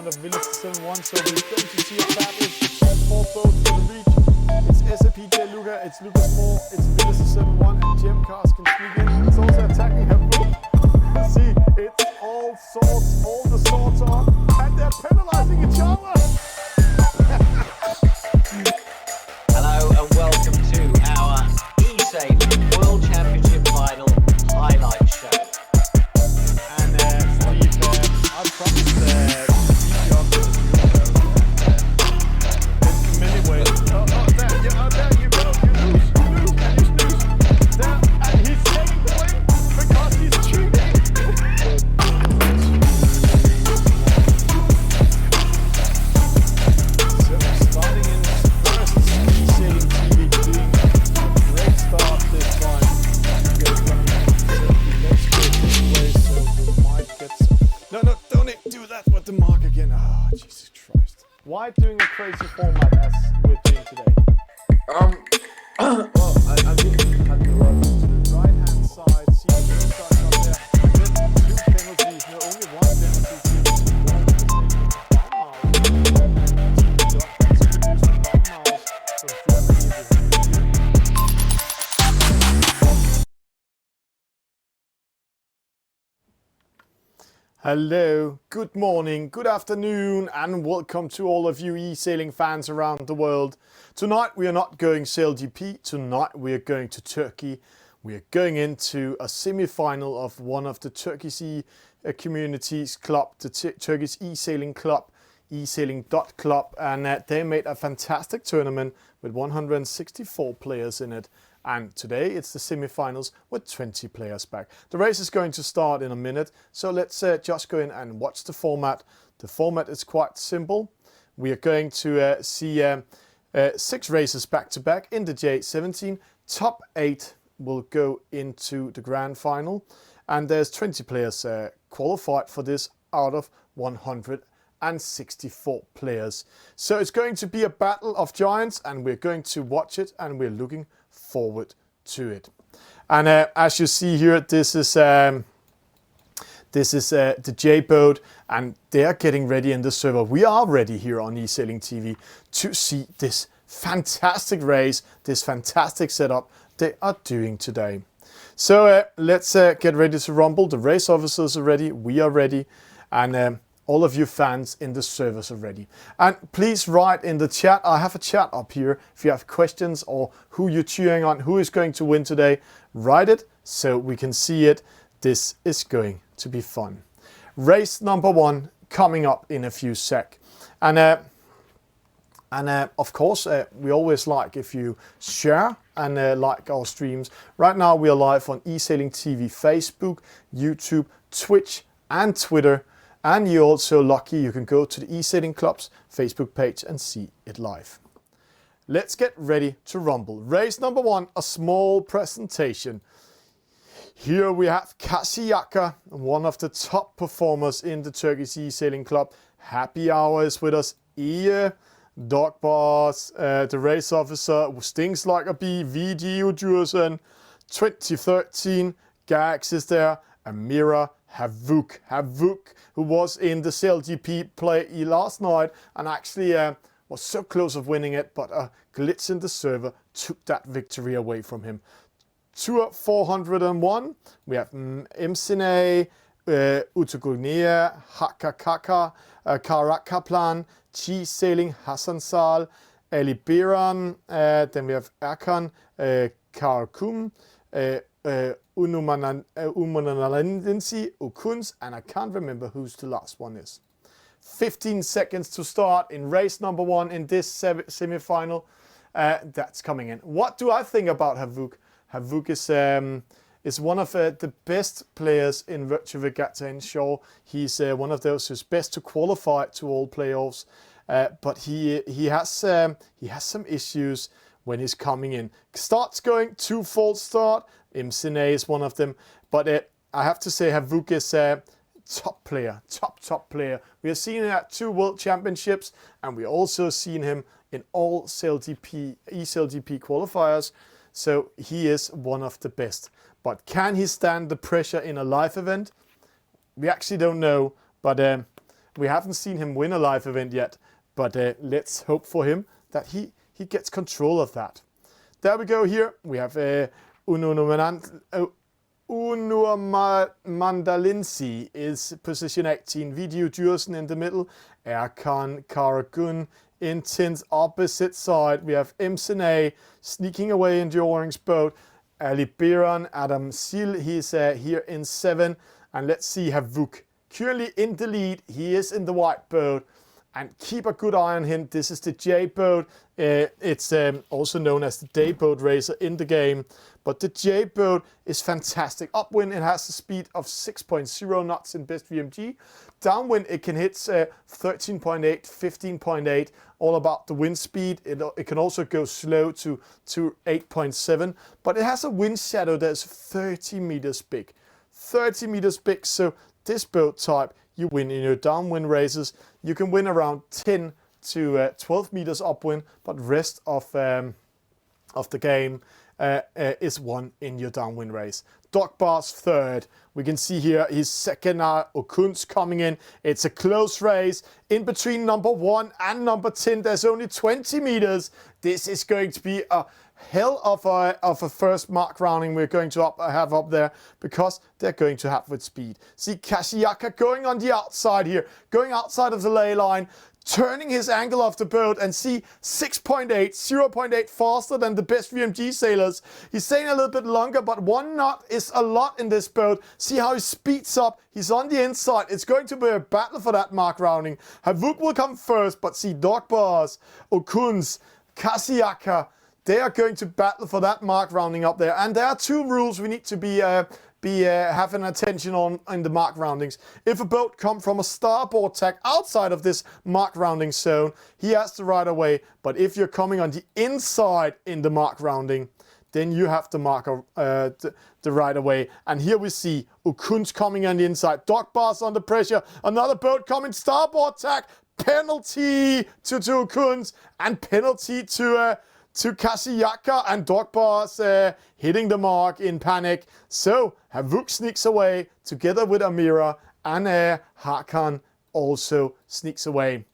round of Village 7-1, so we're going to see a fabulous fourth boat for the reach. It's SAPJ Luca, it's Lucas Moore, it's Village 7-1, and Jim Cars can sneak in. It's also attacking her boat. See, it's all the swords are, and they're penalizing each other. Hello and welcome to our Esailing World Championship Final highlight show. And Steve, I promised in many ways. There you go. You lose, and you snooze. There, and he's taking the win because he's cheating. So starting in first, Esailing TV doing a great start this time. Let's go this way so we might get some. No, don't do that with the mark again. Oh, Jesus Christ. Why doing a crazy format as we're doing today? Well, I'm thinking Have you run to the right hand side, see the blue starts up there, and then two penalties, no, only one penalty. Hello, good morning, good afternoon, and welcome to all of you Esailing fans around the world. Tonight we are not going Sail GP, tonight we are going to Turkey. We are going into a semi-final of one of the Turkish communities club, the Turkish Esailing club, Esailing.club, and they made a fantastic tournament with 164 players in it. And today it's the semi-finals with 20 players back. The race is going to start in a minute, so let's just go in and watch the format. The format is quite simple. We are going to see 6 races back to back in the J17. Top 8 will go into the grand final, and there's 20 players qualified for this out of 164 players. So it's going to be a battle of giants, and we're going to watch it, and we're looking forward to it. And as you see here, this is the J boat, and they are getting ready in the server. We are ready here on Esailing TV to see this fantastic race, this fantastic setup they are doing today. So let's get ready to rumble. The race officers are ready, we are ready, and all of you fans in the servers are ready. And please write in the chat. I have a chat up here. If you have questions or who you're cheering on, who is going to win today, write it so we can see it. This is going to be fun. Race number 1 coming up in a few sec. And of course, we always like if you share and like our streams. Right now we are live on Esailing TV, Facebook, YouTube, Twitch and Twitter. And you're also lucky you can go to the Esailing Club's Facebook page and see it live. Let's get ready to rumble. Race number 1, a small presentation. Here we have Kasiyaka, one of the top performers in the Turkish Esailing Club. Happyhour is with us. Dog Boss, the race officer who stings like a bee, VG Udursen, 2013, Gags is there, Amira, Havuk, who was in the CLGP play last night and actually was so close of winning it, but a glitch in the server took that victory away from him. Tour 401, we have MCINAY, Utugunia, Hakakaka, Karakaplan, Chi Sailing, Hassan Sal, Ali Biran, then we have Erkan, Karakum, Unumananalendensi, Ukuns, and I can't remember who's the last one is. 15 seconds to start in race number 1 in this semi-final. That's coming in. What do I think about Havuk? Havuk is one of the best players in Virtual Regatta in Shore. He's one of those who's best to qualify to all playoffs, but he has some issues when he's coming in. Starts going 2 false start. MCINAY is one of them, but I have to say Havuk is a top player, top player. We have seen him at 2 World Championships, and we also seen him in all ESLGP qualifiers, so he is one of the best. But can he stand the pressure in a live event? We actually don't know, but We haven't seen him win a live event yet, but let's hope for him that he gets control of that. There we go here. We have Mandalinsi is position 18. Video Dürsen in the middle. Erkan Karagun in 10th opposite side. We have MCINAY sneaking away in the orange boat. Ali Biran, Adam Sil, he's here in 7. And let's see Havuk. Currently in the lead. He is in the white boat. And keep a good eye on him. This is the J boat. It's also known as the day boat racer in the game. But the J boat is fantastic. Upwind, it has a speed of 6.0 knots in best VMG. Downwind, it can hit 13.8, 15.8. All about the wind speed. It can also go slow to 8.7. But it has a wind shadow that's 30 meters big. 30 meters big. So this boat type, you win in your downwind races. You can win around 10 to 12 meters upwind, but rest of the game is won in your downwind race. Dogbar's third. We can see here his second now. Okuns coming in. It's a close race. In between number 1 and number 10, there's only 20 meters. This is going to be a hell of a first mark rounding we're going to have up there, because they're going to have with speed. See Kashiaka going on the outside here, going outside of the ley line, turning his angle of the boat, and see 6.8, 0.8 faster than the best VMG sailors. He's staying a little bit longer, but 1 knot is a lot in this boat. See how he speeds up. He's on the inside. It's going to be a battle for that mark rounding. Havuk will come first, but see Dogbars, Okuns, Kashiaka, they are going to battle for that mark rounding up there. And there are 2 rules we need to be having attention on in the mark roundings. If a boat comes from a starboard tack outside of this mark rounding zone, he has to ride away. But if you're coming on the inside in the mark rounding, then you have to mark the right away. And here we see Okuns coming on the inside. Dogbars under pressure. Another boat coming starboard tack. Penalty to Okuns and penalty to Kashiaka, and Dogbars hitting the mark in panic. So Havuk sneaks away together with Amira, and Hakan also sneaks away.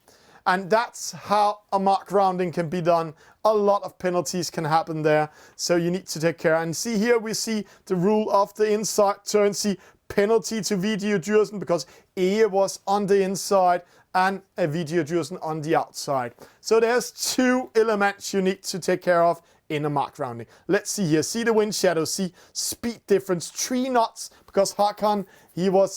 And that's how a mark rounding can be done. A lot of penalties can happen there, so you need to take care. And see here we see the rule of the inside turn. See penalty to Video Dürsen because Ehe was on the inside and a Video Dürsen on the outside. So there's 2 elements you need to take care of in a mark rounding. Let's see here. See the wind shadow. See speed difference. 3 knots because Hakan he was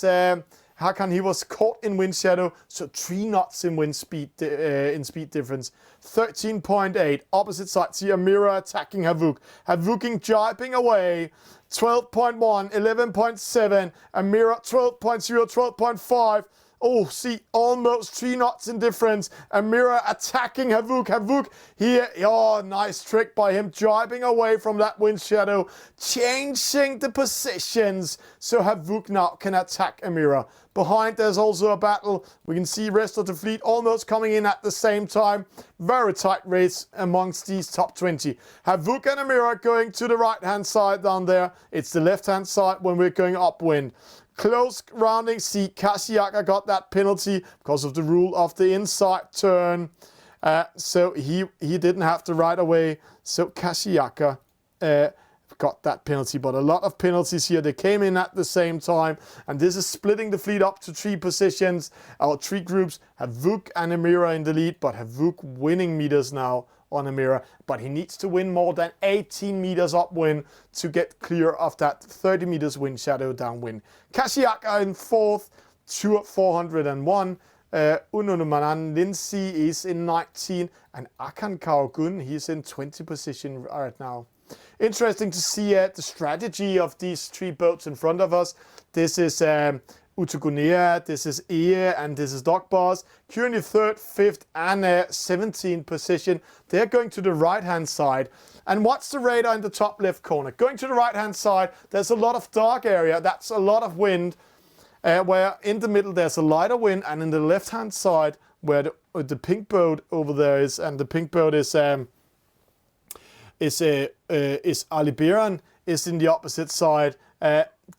caught in wind shadow. So 3 knots in wind speed speed difference. 13.8 opposite side. See Amira attacking Havuk. Havuking jibing away. 12.1, 11.7. Amira 12.0, 12.5. Oh, see, almost 3 knots in difference. Amira attacking Havuk. Havuk here. Oh, nice trick by him, driving away from that wind shadow, changing the positions so Havuk now can attack Amira. Behind, there's also a battle. We can see rest of the fleet almost coming in at the same time. Very tight race amongst these top 20. Havuk and Amira going to the right-hand side down there. It's the left-hand side when we're going upwind. Close rounding. See, Kashiaka got that penalty because of the rule of the inside turn. So he didn't have to ride away. So Kashiaka got that penalty. But a lot of penalties here. They came in at the same time. And this is splitting the fleet up to 3 positions, or 3 groups. Havuk and Amira in the lead. But Havuk winning meters now on Amira, but he needs to win more than 18 meters upwind to get clear of that 30 meters wind shadow downwind. Kashiaka in 4th, 401. Ununumanan Lindsay is in 19, and Akan Kaogun, he's in 20 position right now. Interesting to see the strategy of these 3 boats in front of us. This is Utugunea, this is Ehe, and this is Dogbars. Currently 3rd, 5th, and 17th position. They're going to the right-hand side. And what's the radar in the top left corner? Going to the right-hand side, there's a lot of dark area. That's a lot of wind. Where in the middle there's a lighter wind, and in the left-hand side where the pink boat over there is, and the pink boat is Alibiran is in the opposite side,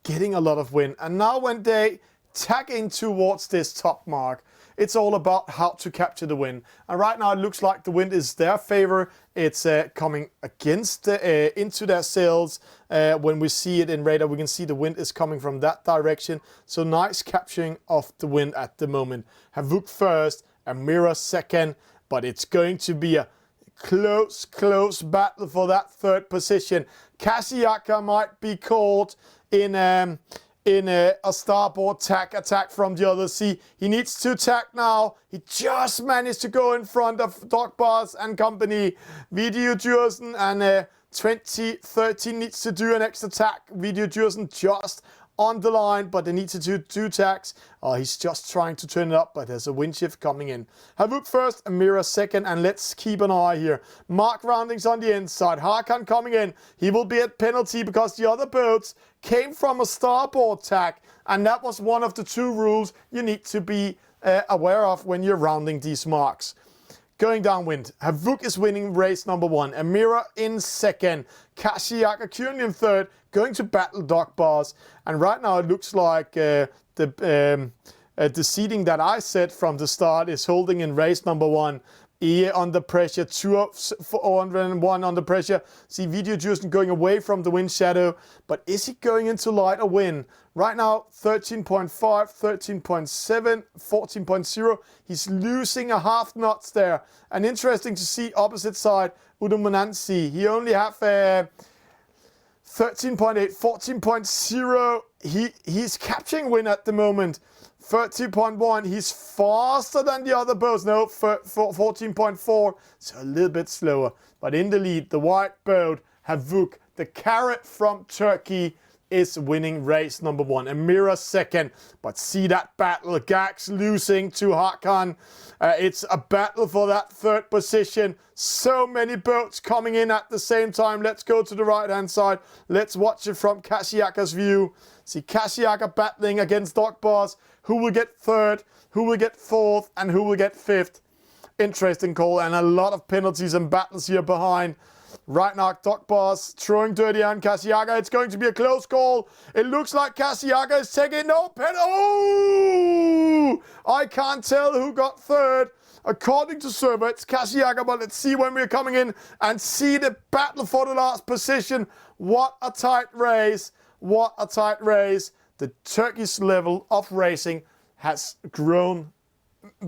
getting a lot of wind. And now when they tack in towards this top mark, It's all about how to capture the wind. And right now it looks like the wind is their favor. It's coming against into their sails. When we see it in radar, we can see the wind is coming from that direction. So nice capturing of the wind at the moment. Havuk first, Amira second, but it's going to be a close battle for that third position. Kasiyaka might be caught in a starboard tack attack from the other sea. He needs to tack now. He just managed to go in front of Doc Bars and company. Video Dürsen and 2013 needs to do an extra tack. Video Dürsen just on the line, but they need to do 2 tacks. He's just trying to turn it up, but there's a wind shift coming in. Havuk first, Amira second, and let's keep an eye here. Mark roundings on the inside. Hakan coming in. He will be at penalty because the other boats came from a starboard tack, and that was one of the 2 rules you need to be aware of when you're rounding these marks. Going downwind, Havuk is winning race number 1. Amira in second. Kasiyaka currently in third, going to battle Doc Bars. And right now it looks like the seeding that I set from the start is holding in race number 1. E under pressure, 401 under pressure. See Video Dürsen going away from the wind shadow, but is he going into light or wind? Right now, 13.5, 13.7, 14.0. He's losing a half knots there. And interesting to see opposite side, Udumanansi. He only have 13.8, 14.0. He's capturing wind at the moment. 30.1, he's faster than the other boats. No, 14.4, so a little bit slower. But in the lead, the white boat, Havuk, the carrot from Turkey, is winning race number 1. Amira second, but see that battle. Gax losing to Hakan. It's a battle for that third position. So many boats coming in at the same time. Let's go to the right hand side. Let's watch it from Kasiyaka's view. See Kasiyaka battling against Doc Bars. Who will get third, who will get fourth, and who will get fifth. Interesting call, and a lot of penalties and battles here behind. Right now, Doc Bars throwing dirty on Kasiyaka. It's going to be a close call. It looks like Kasiyaka is taking no penalty. Oh! I can't tell who got third. According to server, it's Kasiyaka, but let's see when we're coming in and see the battle for the last position. What a tight race. What a tight race. The Turkish level of racing has grown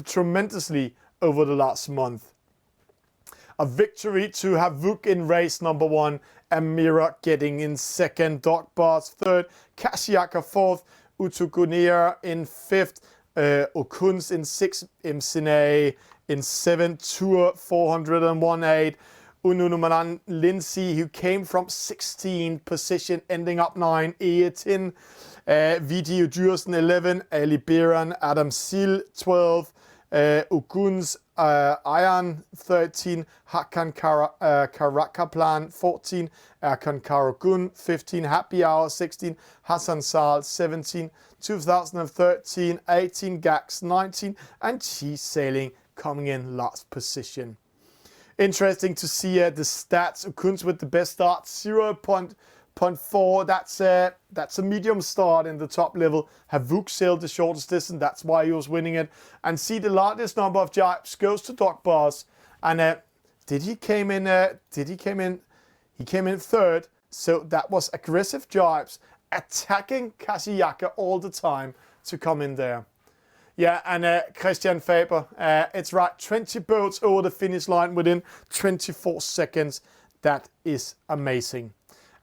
tremendously over the last month. A victory to Havuk in race number 1. Amira getting in second. Doc Bars third. Kasiyaka fourth. Utukunia in fifth. Okuns in sixth. MCINAY in seventh. Tour 401.8. Ununumanan Lindsay, who came from 16th position, ending up 9. Eetin. Video Dürsen 11. Ali Biran. Adam Sil 12. Okuns Ayan 13, Hakan Karakaplan 14, Erkan Karagun 15, Happyhour 16, Hassan Sal 17, 2013, 18, Gax 19, and Esailing coming in last position. Interesting to see the stats. Okuns with the best start, 0.4. That's a medium start in the top level. Havuk sailed the shortest distance. That's why he was winning it. And see, the largest number of jibes goes to Doc Bars. And he came in third. So that was aggressive jibes, attacking Kasiyaka all the time to come in there. Yeah, and Christian Faber, it's right, 20 boats over the finish line within 24 seconds. That is amazing.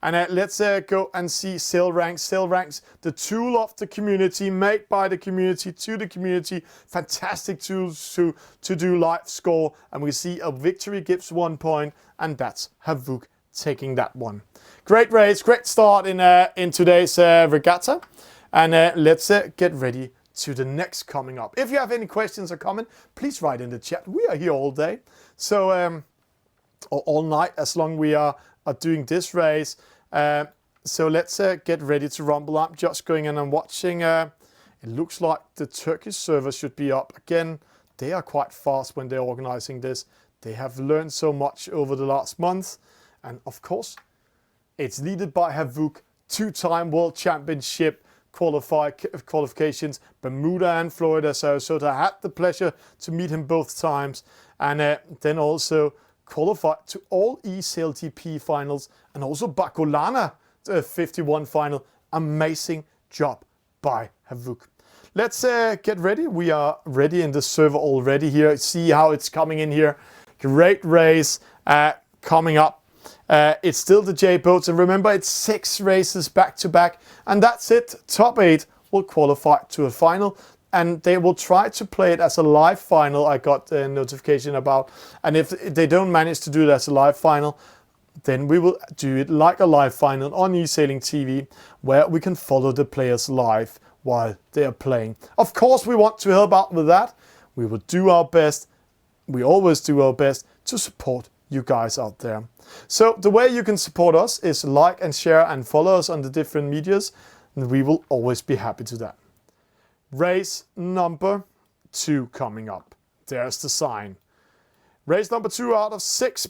And let's go and see Sail Ranks. Sail Ranks, the tool of the community, made by the community, to the community. Fantastic tools to do live score. And we see a victory gives 1 point, and that's Havuk taking that one. Great race, great start in today's regatta. And let's get ready to the next coming up. If you have any questions or comment, please write in the chat. We are here all day, so or all night, as long as we are doing this race. So let's get ready to rumble up. Just going in and watching. It looks like the Turkish server should be up again. They are quite fast when they're organizing this. They have learned so much over the last month, and of course, it's leaded by Havuk, 2-time world championship qualifications, Bermuda and Florida, Sarasota. I had the pleasure to meet him both times, and then also qualified to all ESailTP finals, and also Bacolana 51 final. Amazing job by Havuk. Let's get ready. We are ready in the server already here. See how it's coming in here. Great race coming up. It's still the J boats, and remember, it's 6 races back to back, and that's it. Top 8 will qualify to a final, and they will try to play it as a live final. I got a notification about, and if they don't manage to do it as a live final, then we will do it like a live final on Esailing TV, where we can follow the players live while they are playing. Of course, we want to help out with that. We will do our best. We always do our best to support you guys out there. So the way you can support us is like and share and follow us on the different medias, and we will always be happy to that. Race number 2 coming up. There's the sign. Race number 2 out of 6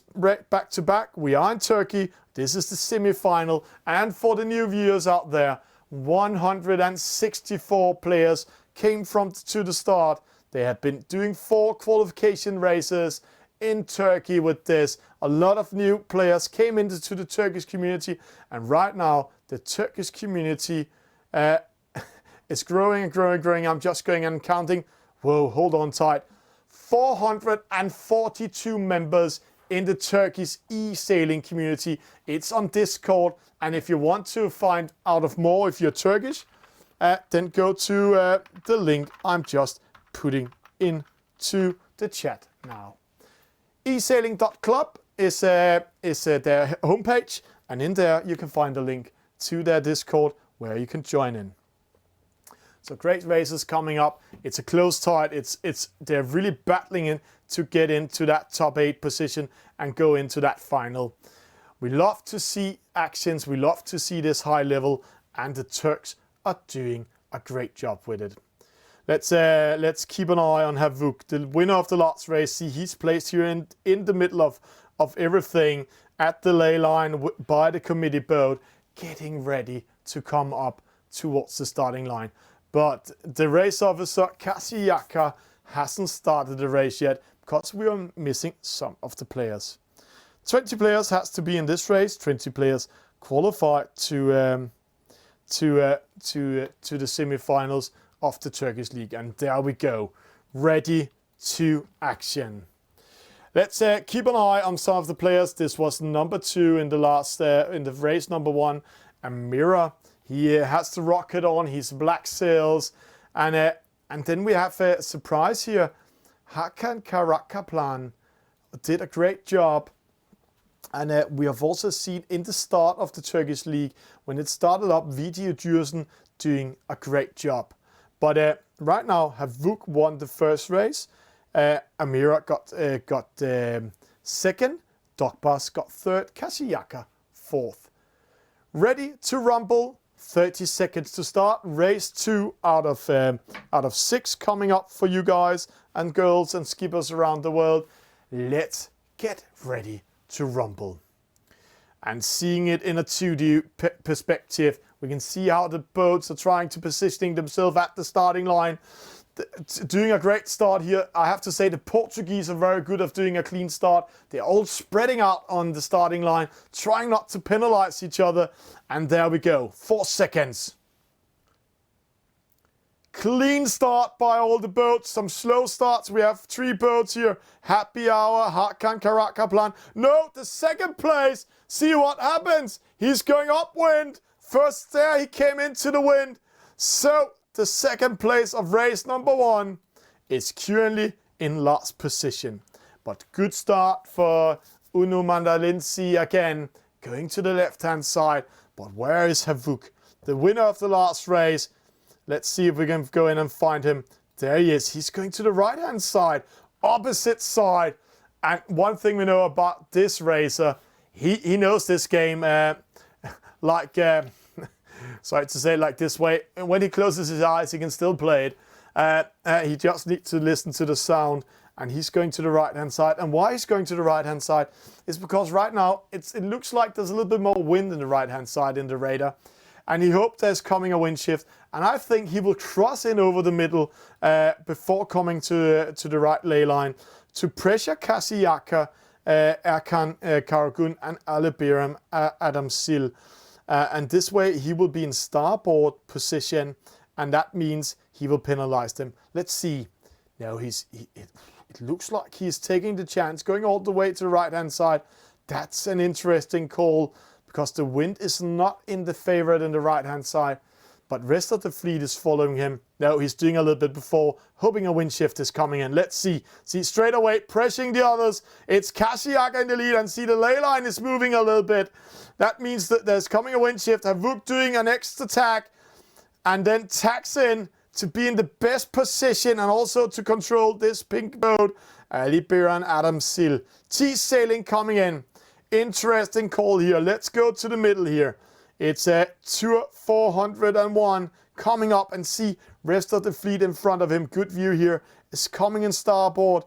back to back. We are in Turkey. This is the semi-final, and for the new viewers out there, 164 players came to the start. They have been doing 4 qualification races in Turkey with this. A lot of new players came into the Turkish community, and right now the Turkish community is growing and growing and growing. I'm just going and counting. Whoa, hold on tight. 442 members in the Turkish Esailing community. It's on Discord, and if you want to find out of more, if you're Turkish, then go to the link I'm just putting into the chat now. Esailing.club is their homepage, and in there you can find a link to their Discord where you can join in. So great races coming up. It's a close tie. They're really battling in to get into that top 8 position and go into that final. We love to see actions. We love to see this high level, and the Turks are doing a great job with it. Let's keep an eye on Havuk, the winner of the last race. See, he's placed here in the middle of everything at the ley line by the committee boat, getting ready to come up towards the starting line. But the race officer, Kasiyaka, hasn't started the race yet because we are missing some of the players. 20 players has to be in this race. 20 players qualify to the semi-finals of the Turkish League. And there we go, ready to action. Let's keep an eye on some of the players. This was number 2 in the last in the race number 1, Amira. He has the rocket on, his black sails, and then we have a surprise here. Hakan Karakaplan did a great job, and we have also seen in the start of the Turkish League, when it started up, Video Dürsen doing a great job. But right now, Havuk won the first race. Amira got second, Dokbas got third, Kasiyaka fourth. Ready to rumble. 30 seconds to start. Race 2 out of 6 coming up for you guys and girls and skippers around the world. Let's get ready to rumble. And seeing it in a 2D perspective, we can see how the boats are trying to positioning themselves at the starting line. Doing a great start here. I have to say the Portuguese are very good at doing a clean start. They're all spreading out on the starting line, trying not to penalize each other. And there we go, 4 seconds. Clean start by all the boats. Some slow starts. We have 3 boats here. Happyhour, Hakan Karakaplan. No, the second place. See what happens. He's going upwind. First there, he came into the wind. So the second place of race number 1 is currently in last position. But good start for Unu Mandalinsi again, going to the left-hand side. But where is Havuk, the winner of the last race? Let's see if we can go in and find him. There he is. He's going to the right-hand side, opposite side. And one thing we know about this racer, he knows this game sorry to say it like this way. When he closes his eyes, he can still play it. He just needs to listen to the sound. And he's going to the right-hand side. And why he's going to the right-hand side is because right now it looks like there's a little bit more wind in the right-hand side in the radar. And he hopes there's coming a wind shift. And I think he will cross in over the middle before coming to the right ley line to pressure Kasiyaka, Erkan Karagun and Alibiram Adamsil. And this way he will be in starboard position, and that means he will penalize them. Let's see. No, it looks like he's taking the chance, going all the way to the right-hand side. That's an interesting call, because the wind is not in the favorite in the right-hand side, but rest of the fleet is following him. No, he's doing a little bit before, hoping a wind shift is coming in. Let's see. See, straight away, pressuring the others. It's Kasiyaka in the lead, and see the ley line is moving a little bit. That means that there's coming a wind shift. Havuk doing an extra tack, and then tacks in to be in the best position and also to control this pink boat. Ali Biran Adam Sil. T-Sailing coming in. Interesting call here. Let's go to the middle here. It's a Tour 401 coming up, and see rest of the fleet in front of him. Good view here. Is coming in starboard.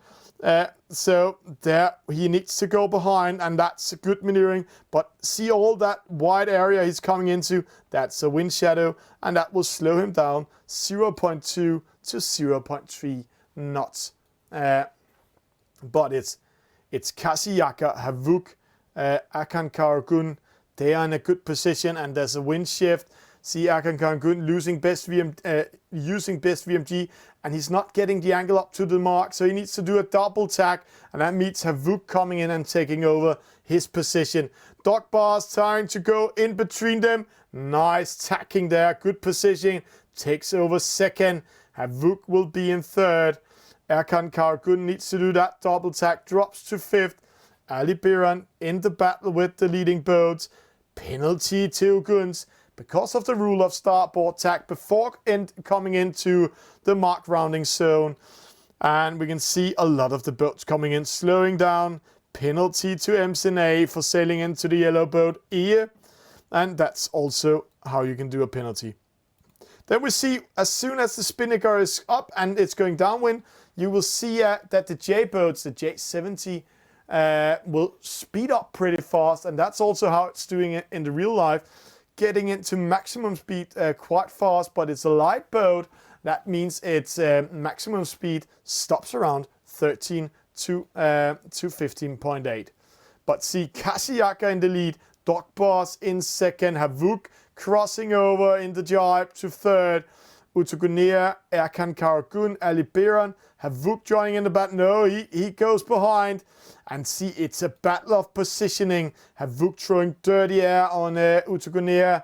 So there he needs to go behind, and that's good maneuvering. But see all that wide area he's coming into. That's a wind shadow, and that will slow him down 0.2 to 0.3 knots. But it's Kasiyaka, Havuk, Erkan Karagun. They are in a good position, and there's a wind shift. See Erkan Karagun using best VMG, and he's not getting the angle up to the mark, so he needs to do a double tack, and that means Havuk coming in and taking over his position. Dock bars trying to go in between them. Nice tacking there, good position. Takes over second. Havuk will be in third. Erkan Karagun needs to do that double tack, drops to fifth. Ali Biran in the battle with the leading boats. Penalty to Guns because of the rule of starboard tack before coming into the mark rounding zone. And we can see a lot of the boats coming in, slowing down. Penalty to MCINAY for sailing into the yellow boat here. And that's also how you can do a penalty. Then we see as soon as the spinnaker is up and it's going downwind, you will see that the J boats, the J70, will speed up pretty fast, and that's also how it's doing it in the real life, getting into maximum speed quite fast. But it's a light boat, that means its maximum speed stops around 13 to 15.8. But see Kasiyaka in the lead, dock bars in second, Havuk crossing over in the jibe to third, Utugunea, Erkan Karagun, Ali Biran, Havuk joining in the battle. No, he goes behind. And see, it's a battle of positioning. Havuk throwing dirty air on Utugunea.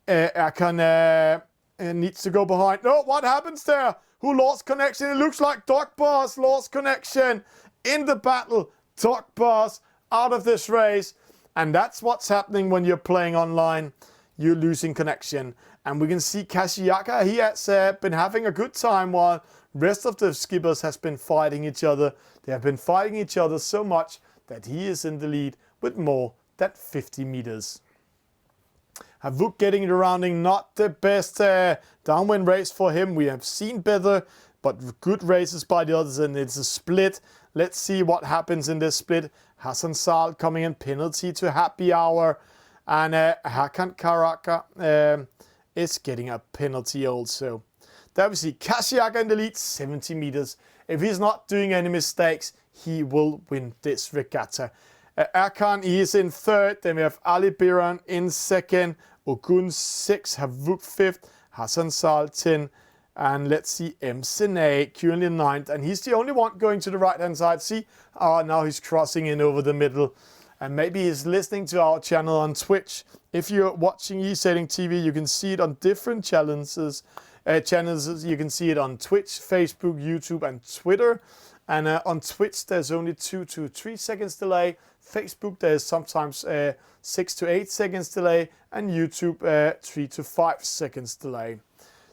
Erkan needs to go behind. No, what happens there? Who lost connection? It looks like dock bars lost connection in the battle. Dock bars out of this race. And that's what's happening when you're playing online. You're losing connection. And we can see Kasiyaka, he has been having a good time while rest of the skippers has been fighting each other. They have been fighting each other so much that he is in the lead with more than 50 meters. Havuk getting the rounding, not the best downwind race for him. We have seen better, but good races by the others, and it's a split. Let's see what happens in this split. Hassan Sal coming in, penalty to Happyhour, and Hakan Karaka is getting a penalty also. There we see Kasiyaka in the lead, 70 meters. If he's not doing any mistakes, he will win this regatta. Erkan, he is in third. Then we have Ali Biran in second. Ogun 6, Havuk 5th. Hassan Sal 10. And let's see MCINAY currently 9th. And he's the only one going to the right-hand side. See, now he's crossing in over the middle. And maybe he's listening to our channel on Twitch. If you're watching Esailing TV, you can see it on different channels. You can see it on Twitch, Facebook, YouTube, and Twitter. And on Twitch, there's only 2 to 3 seconds delay. Facebook, there's sometimes 6 to 8 seconds delay. And YouTube, 3 to 5 seconds delay.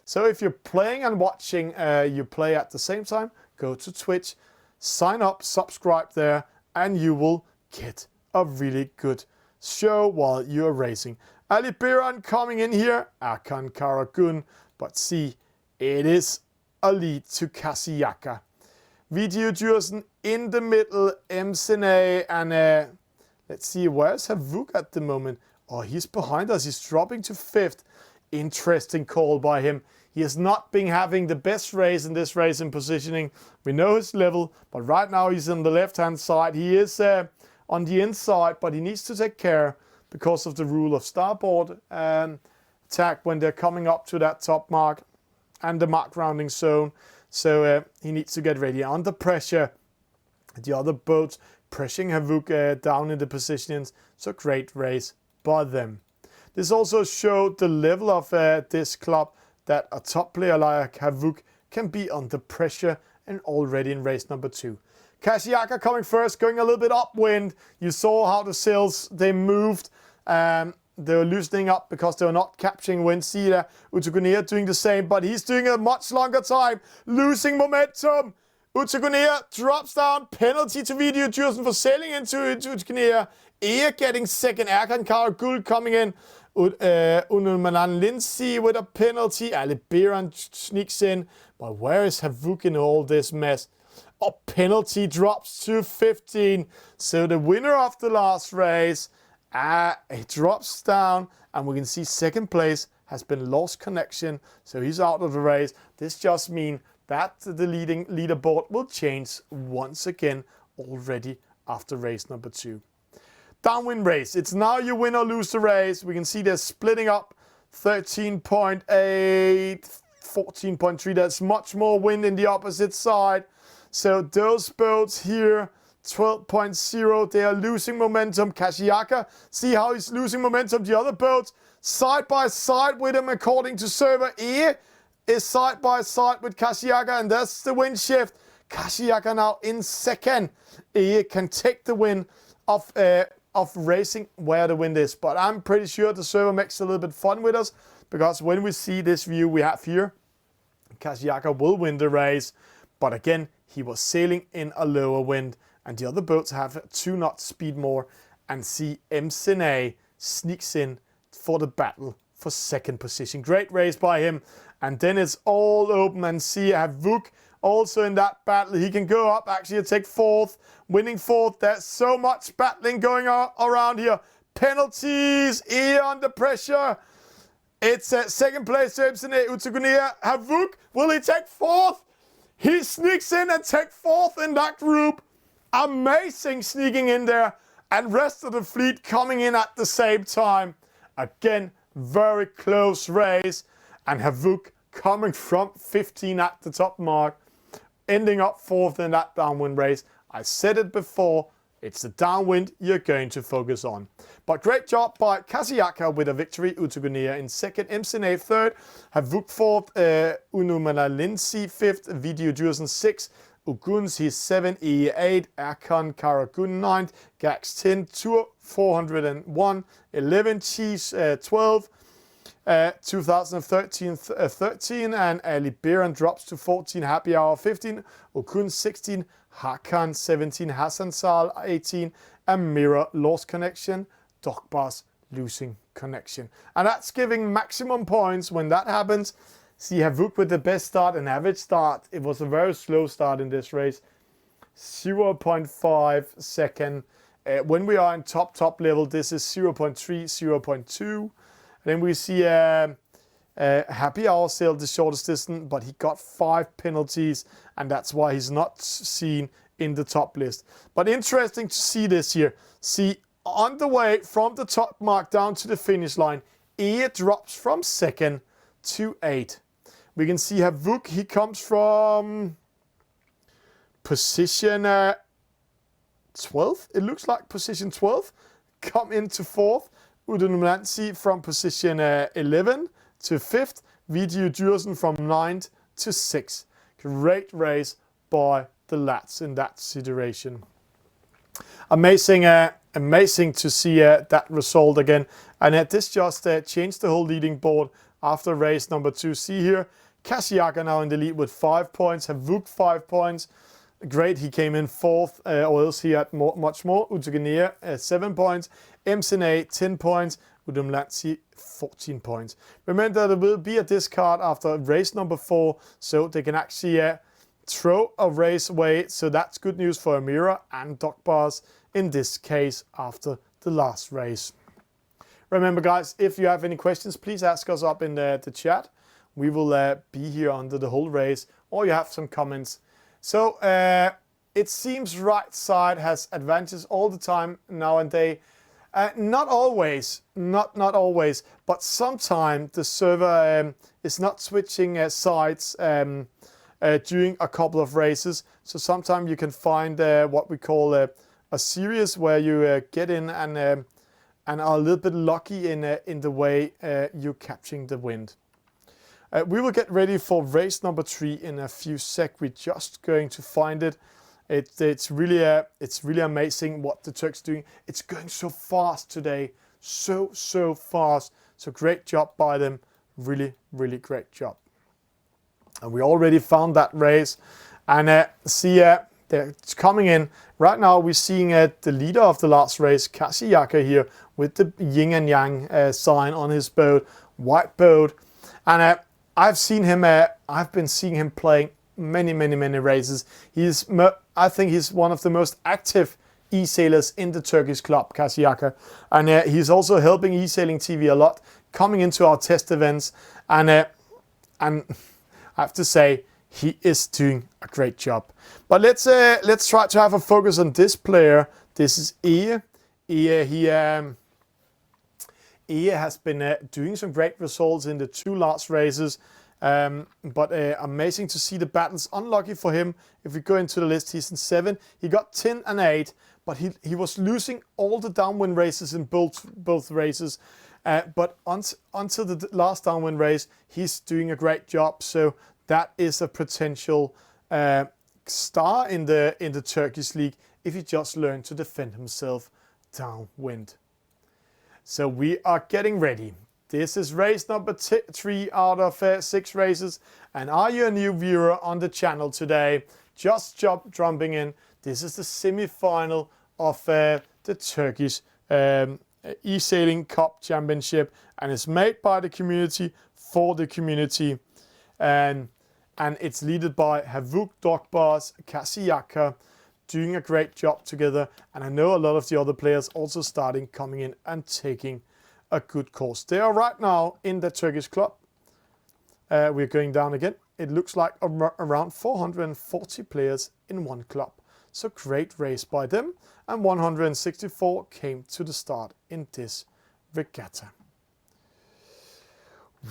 So if you're playing and watching, you play at the same time, go to Twitch, sign up, subscribe there, and you will get a really good show while you're racing. Ali Biran coming in here, Erkan Karagun, but see, it is a lead to Kasiyaka. Video Dürsen in the middle, MCINAY, and let's see, where's Havuk at the moment? Oh, he's behind us, he's dropping to 5th. Interesting call by him. He has not been having the best race in this race in positioning. We know his level, but right now he's on the left-hand side. He is on the inside, but he needs to take care because of the rule of starboard attack when they're coming up to that top mark and the mark rounding zone. So he needs to get ready under pressure. The other boats pressing Havuk down in the positions. So great race by them. This also showed the level of this club, that a top player like Havuk can be under pressure and already in race number 2. Kashiaka coming first, going a little bit upwind. You saw how the sails, they moved. They were loosening up because they were not capturing wind. See there, Utugunea doing the same, but he's doing a much longer time, losing momentum. Utugunea drops down, penalty to Video Djursen for sailing into Utugunea. Ea getting second, Erkan Karagul coming in. Unumanan Lindsay with a penalty. Ali Biran sneaks in. But where is Havuk in all this mess? A penalty drops to 15. So the winner of the last race, he drops down. And we can see second place has been lost connection. So he's out of the race. This just means that the leading leaderboard will change once again already after race number 2. Downwind race. It's now you win or lose the race. We can see they're splitting up 13.8, 14.3. That's much more wind in the opposite side. So those boats here, 12.0, they are losing momentum. Kashiaka, see how he's losing momentum. The other boats side by side with him according to server. E is side by side with Kashiaka, and that's the wind shift. Kashiaka now in second. E can take the win of racing where the wind is. But I'm pretty sure the server makes a little bit fun with us, because when we see this view we have here, Kashiaka will win the race. But again, he was sailing in a lower wind, and the other boats have 2 knots speed more. And see MCINAY sneaks in for the battle for second position. Great race by him. And then it's all open, and see Havuk also in that battle. He can go up actually and take fourth, winning fourth. There's so much battling going on around here. Penalties, E under pressure. It's second place to MCINAY, Utugunea. Havuk, will he take fourth? He sneaks in and takes fourth in that group. Amazing sneaking in there. And rest of the fleet coming in at the same time. Again, very close race. And Havuk coming from 15 at the top mark, ending up fourth in that downwind race. I said it before, it's the downwind you're going to focus on. But great job by Kashiaka with a victory. Utugunea in second, MCINAY third, Havuk fourth, Unumana Lindsay fifth, Video Djursen sixth, Uguns he's 7, E 8, Erkan Karagun 9th, Gax 10, Tour 401, 11, Cheese 12, 2013 13, and Ali Biran drops to 14, Happyhour 15, Okun 16, Hakan 17, Hassan Sal 18, and Mira lost connection, Dokbas losing connection. And that's giving maximum points when that happens. See Havuk with the best start and average start. It was a very slow start in this race. 0.5 second. When we are in top level, this is 0.3, 0.2. Then we see Happyhour sailed the shortest distance, but he got 5 penalties, and that's why he's not seen in the top list. But interesting to see this here. See, on the way from the top mark down to the finish line, E drops from second to 8. We can see Havuk, he comes from position 12th. It looks like position 12th. Come into 4th. Udunumlansi from position 11 to 5th. Video Djursen from 9th to 6th. Great race by the lads in that situation. Amazing to see that result again. And this just changed the whole leading board after race number 2. See here, Kashiaka now in the lead with 5 points. Havuk 5 points. Great, he came in 4th, or else he had much more. Utugunea 7 points. MCINAY 10 points. Udumlansi 14 points. Remember, there will be a discard after race number 4, so they can actually throw a race away. So that's good news for Amira and Dokbas in this case after the last race. Remember guys, if you have any questions, please ask us up in the chat. we will be here under the whole race, or you have some comments. So it seems right side has advantages all the time now and then. Not always, not always, but sometimes the server is not switching sides during a couple of races. So sometimes you can find what we call a series where you get in and are a little bit lucky in the way you're capturing the wind. We will get ready for race number 3 in a few seconds. We're just going to find it. It's really amazing what the Turks are doing. It's going so fast today, so fast. So great job by them, really great job. And we already found that race, and see they're coming in right now. We're seeing the leader of the last race, Kasiyaka here, with the yin and yang sign on his boat, white boat, and I've been seeing him playing many races. I think he's one of the most active e-sailers in the Turkish club, Kasiyaka, and he's also helping Esailing TV a lot, coming into our test events, and I have to say he is doing a great job. But let's try to have a focus on this player. This is İlkbahar. İlkbahar has been doing some great results in the 2 last races. But amazing to see the battles. Unlucky for him. If we go into the list, he's in 7. He got 10 and 8, but he was losing all the downwind races in both races. But until the last downwind race, he's doing a great job. So that is a potential star in the Turkish league if he just learned to defend himself downwind. So we are getting ready. This is race number 3 out of 6 races. And are you a new viewer on the channel today? Just jumping in. This is the semi-final of the Turkish E-Sailing Cup Championship. And it's made by the community, for the community. And it's led by Happyhour, Dogbars, Kasiyaka, doing a great job together. And I know a lot of the other players also coming in and taking a good course. They are right now in the Turkish club. We're going down again. It looks like around 440 players in one club. So great race by them. And 164 came to the start in this regatta.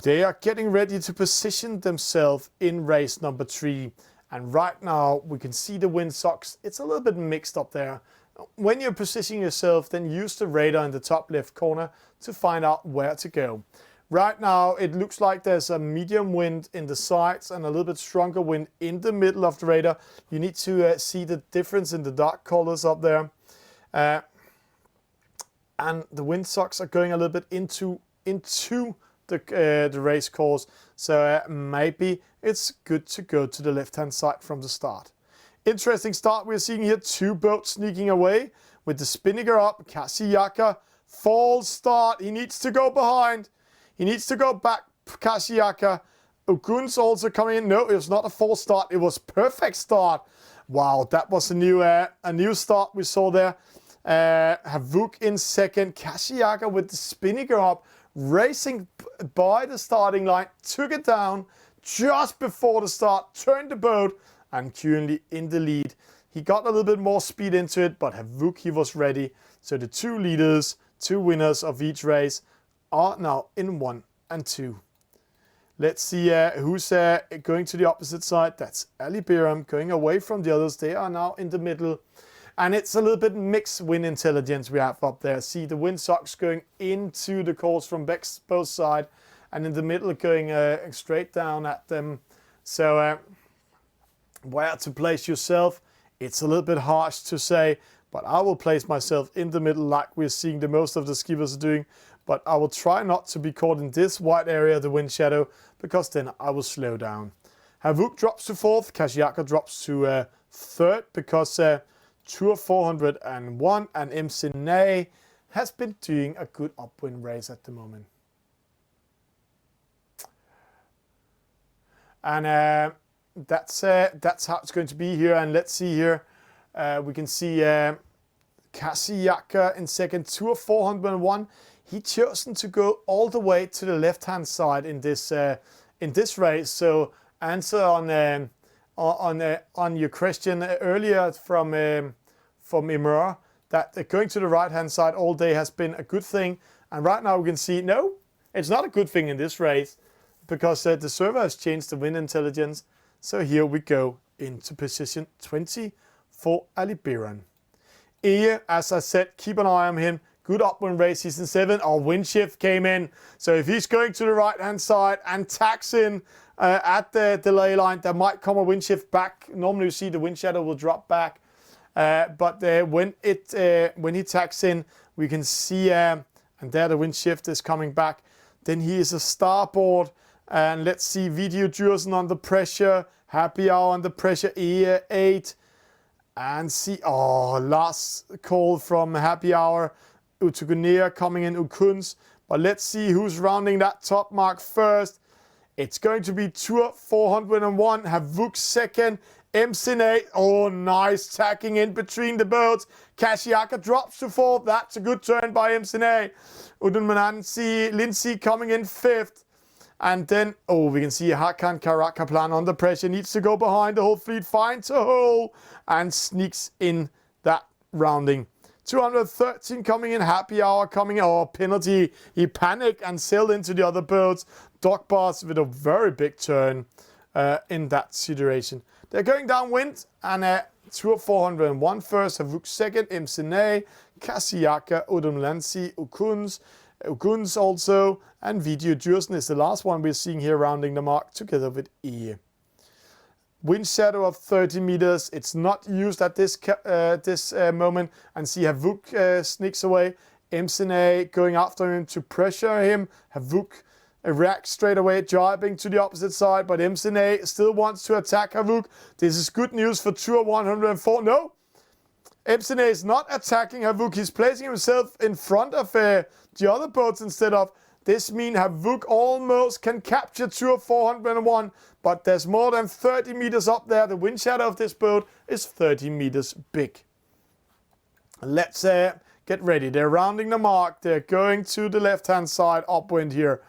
They are getting ready to position themselves in race number 3. And right now we can see the windsocks. It's a little bit mixed up there. When you're positioning yourself, then use the radar in the top left corner to find out where to go. Right now it looks like there's a medium wind in the sides and a little bit stronger wind in the middle of the radar. You need to see the difference in the dark colors up there. And the windsocks are going a little bit into the race course. So maybe it's good to go to the left-hand side from the start. Interesting start we're seeing here. 2 boats sneaking away with the spinnaker up. Kasiyaka, false start. He needs to go behind. He needs to go back, Kasiyaka. Ogun's also coming in. No, it was not a false start. It was perfect start. Wow, that was a new start we saw there. Happyhour in second. Kasiyaka with the spinnaker up, racing by the starting line. Took it down just before the start. Turned the boat. And currently in the lead. He got a little bit more speed into it, but Happyhour, he was ready. So the 2 leaders, 2 winners of each race are now in 1 and 2. Let's see who's going to the opposite side. That's Ali Biram going away from the others. They are now in the middle. And it's a little bit mixed wind intelligence we have up there. See the windsocks going into the course from both sides. And in the middle going straight down at them. So where to place yourself, it's a little bit harsh to say, but I will place myself in the middle like we're seeing the most of the skippers are doing. But I will try not to be caught in this white area, the wind shadow, because then I will slow down. Happyhour drops to 4th, Kasiyaka drops to 3rd, because Tour 401 and MCINAY has been doing a good upwind race at the moment. And that's how it's going to be here. And let's see here. We can see Kasiyaka in second, Tour 401. He chosen to go all the way to the left-hand side in this in this race. So answer on your question earlier from Imra, that going to the right-hand side all day has been a good thing. And right now we can see, no, it's not a good thing in this race because the server has changed the wind intelligence. So here we go into position 20 for Ali Biran. Eje, as I said, keep an eye on him. Good upwind race, he's in 7. Our wind shift came in. So if he's going to the right-hand side and tacks in at the delay line, there might come a wind shift back. Normally you see the wind shadow will drop back. But when he tacks in, we can see, and there the wind shift is coming back. Then he is a starboard. And let's see, Video Dürsen under pressure. Happyhour under pressure, Eje 8. And see, last call from Happyhour. Utugunea coming in, Ukuns. But let's see who's rounding that top mark first. It's going to be Tour 401. Havuk second. MCINAY, nice tacking in between the boats. Kashiaka drops to 4th. That's a good turn by MCINAY. Udunmanansi, Lindsay coming in 5th. And then, we can see Hakan Karakaplan under pressure. Needs to go behind the whole fleet. Finds a hole and sneaks in that rounding. 213 coming in. Happyhour coming in. Penalty. He panicked and sailed into the other boats. Dogbars with a very big turn in that situation. They're going downwind. And Tour 401 first. Havuk second. MCINAY. Kashiaka. Udumlansi. Ukuns also, and Video Dürsen is the last one we're seeing here rounding the mark together with Eje. Wind shadow of 30 meters. It's not used at this moment. And see Havuk sneaks away. MCINAY going after him to pressure him. Havuk reacts straight away, jibing to the opposite side. But MCINAY still wants to attack Havuk. This is good news for Tour 104. No! MCINAY is not attacking Havuk. He's placing himself in front of the other boats instead of. This means Havuk almost can capture Tour 401, but there's more than 30 meters up there. The wind shadow of this boat is 30 meters big. Let's get ready. They're rounding the mark. They're going to the left-hand side upwind here.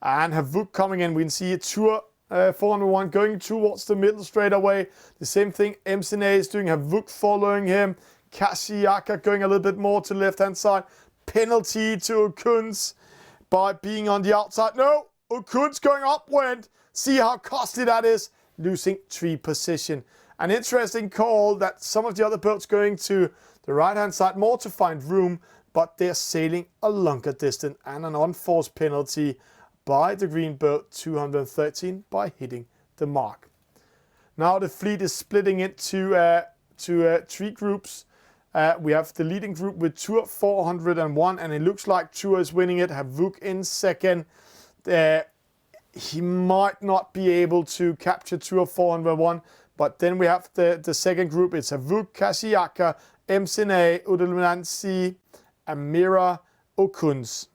And Havuk coming in. We can see Tour 401 going towards the middle straight away. The same thing MCINAY is doing. Havuk following him. Kashiaka going a little bit more to the left-hand side. Penalty to Ukuns by being on the outside. No, Ukuns going upwind. See how costly that is. Losing 3 position. An interesting call that some of the other boats going to the right-hand side more to find room, but they're sailing a longer distance and an unforced penalty by the green boat 213 by hitting the mark. Now the fleet is splitting into 3 groups. We have the leading group with Tour 401, and it looks like Tour is winning it. Havuk in second. He might not be able to capture Tour 401, but then we have the second group. It's Havuk, Kashiaka, MCINAY, Udulmansi, Amira, Ukuns.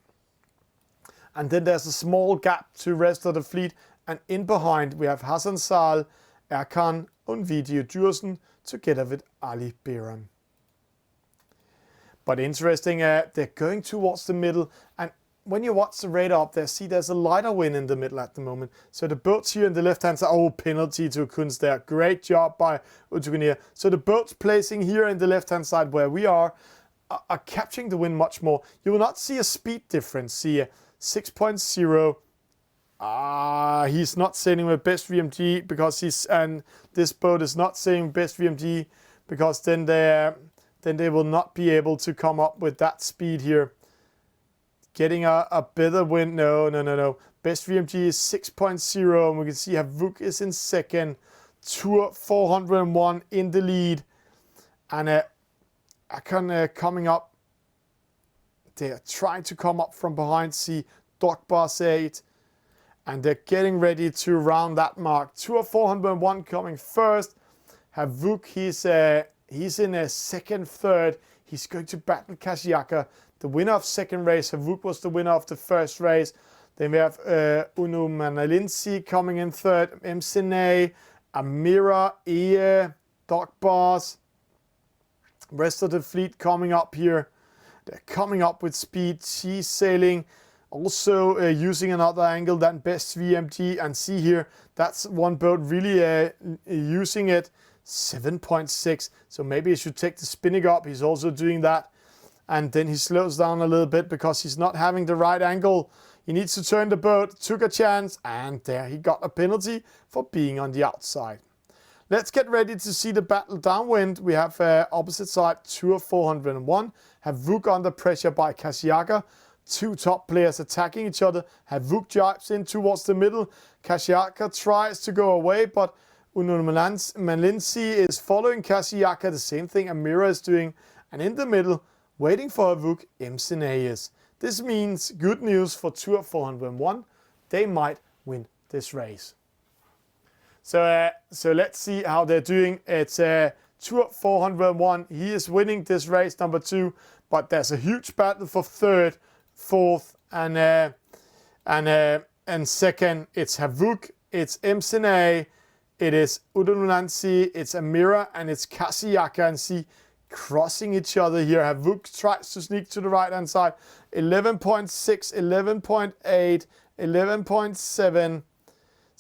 And then there's a small gap to the rest of the fleet. And in behind, we have Hassan Sal, Erkan, and Video Dürsen together with Ali Biran. But interesting, they're going towards the middle. And when you watch the radar up there, see there's a lighter wind in the middle at the moment. So the boats here in the left-hand side, penalty to Kunz there. Great job by Utugunea. So the boats placing here in the left-hand side where we are capturing the wind much more. You will not see a speed difference. See 6.0. He's not sailing with best VMG because this boat is not sailing best VMG because then they will not be able to come up with that speed here. Getting a better wind. No. Best VMG is 6.0, and we can see Havuk is in second. Tour 401 in the lead. And Akan coming up. They're trying to come up from behind. See Dogbars 8. And they're getting ready to round that mark. Tour 401 coming first. Havuk, he's in a second, third. He's going to battle Kashiaka. The winner of second race, Havuk was the winner of the first race. Then we have Unu Manalinsi coming in third. MCINAY, Amira, Eje, Dogbars. Rest of the fleet coming up here. They're coming up with speed. She's sailing. Also using another angle than best VMG, and see here, that's one boat really using it, 7.6. So maybe he should take the spinning up. He's also doing that. And then he slows down a little bit because he's not having the right angle. He needs to turn the boat, took a chance, and there he got a penalty for being on the outside. Let's get ready to see the battle downwind. We have opposite side, Tour 401. Havuk under pressure by Kashiaka. Two top players attacking each other. Havuk jibes in towards the middle. Kashiaka tries to go away, but Malinsi is following Kashiaka. The same thing Amira is doing. And in the middle, waiting for Havuk, MCINAY is. This means good news for Tour 401. They might win this race. So let's see how they're doing. It's Tour 401. He is winning this race, number 2, but there's a huge battle for 3rd, 4th, and 2nd. It's Havuk, it's MCINAY, it is Udununansi, it's Amira, and it's Kashiaka. And see, crossing each other here. Havuk tries to sneak to the right hand side. 11.6, 11.8, 11.7.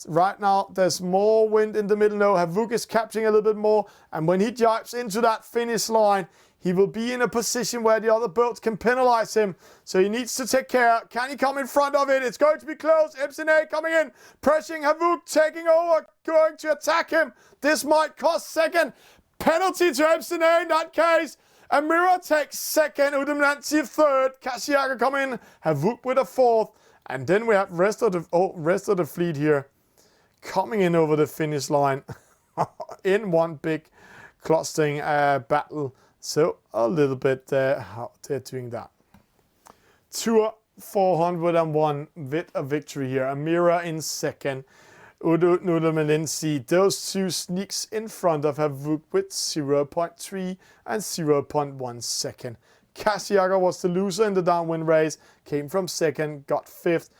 Right now, there's more wind in the middle. No, Havuk is capturing a little bit more. And when he jibes into that finish line, he will be in a position where the other boats can penalize him. So he needs to take care. Can he come in front of it? It's going to be close. MCINAY coming in, pressing Havuk, taking over, going to attack him. This might cost 2nd. Penalty to MCINAY in that case. Amira takes 2nd, Udumnansi 3rd, Kashiaka coming in, Havuk with a 4th. And then we have rest of the fleet here coming in over the finish line in one big clustering battle. So a little bit how they're doing that. Tour 401 with a victory here. Amira in 2nd. Udo Malinsi, those two sneaks in front of Havuk with 0.3 and 0.1 second. Kashiaka was the loser in the downwind race, came from 2nd, got 5th.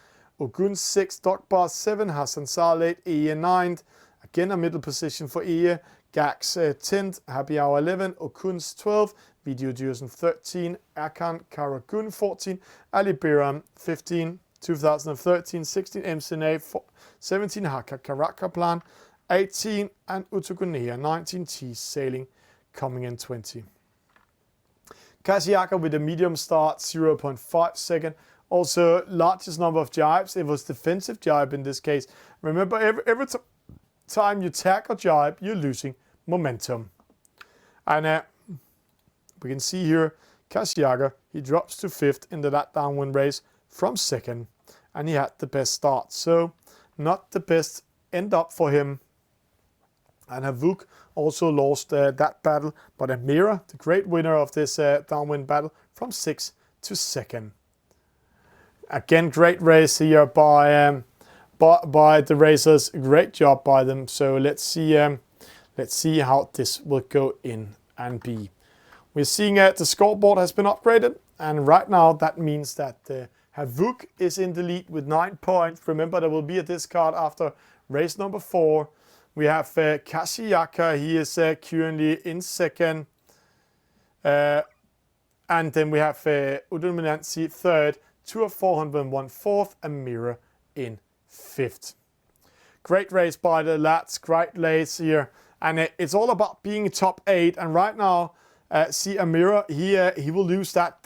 Ogun 6th, Dokbar 7, Hassan Saleh, Eye 9th. Again a middle position for Eye. Gax 10th, Happyhour 11, Okun's 12th, Video Dursen 13, Erkan Karagun 14, Ali Biram 15, 2013, 16, MCINAY 17, Haka Karakaplan 18, and Utugunea 19, Esailing coming in 20. Kashiaka with a medium start, 0.5 second. Also, largest number of jibes. It was defensive jibe in this case. Remember, every time you tag or jibe, you're losing momentum. And we can see here, Kashiaka, he drops to 5th into that downwind race from 2nd. And he had the best start. So, not the best end up for him. And Havuk also lost that battle. But Amira, the great winner of this downwind battle, from 6th to 2nd. Again, great race here by the racers. Great job by them. So let's see how this will go in and be. We're seeing the scoreboard has been upgraded, and right now that means that Havuk is in the lead with 9 points. Remember, there will be a discard after race number 4. We have Kashiaka. He is currently in 2nd. And then we have Udulminansi 3rd, Tour 401 4th, and Amira in 5th. Great race by the lads, great race here. And it's all about being top 8. And right now, see Amira, he will lose that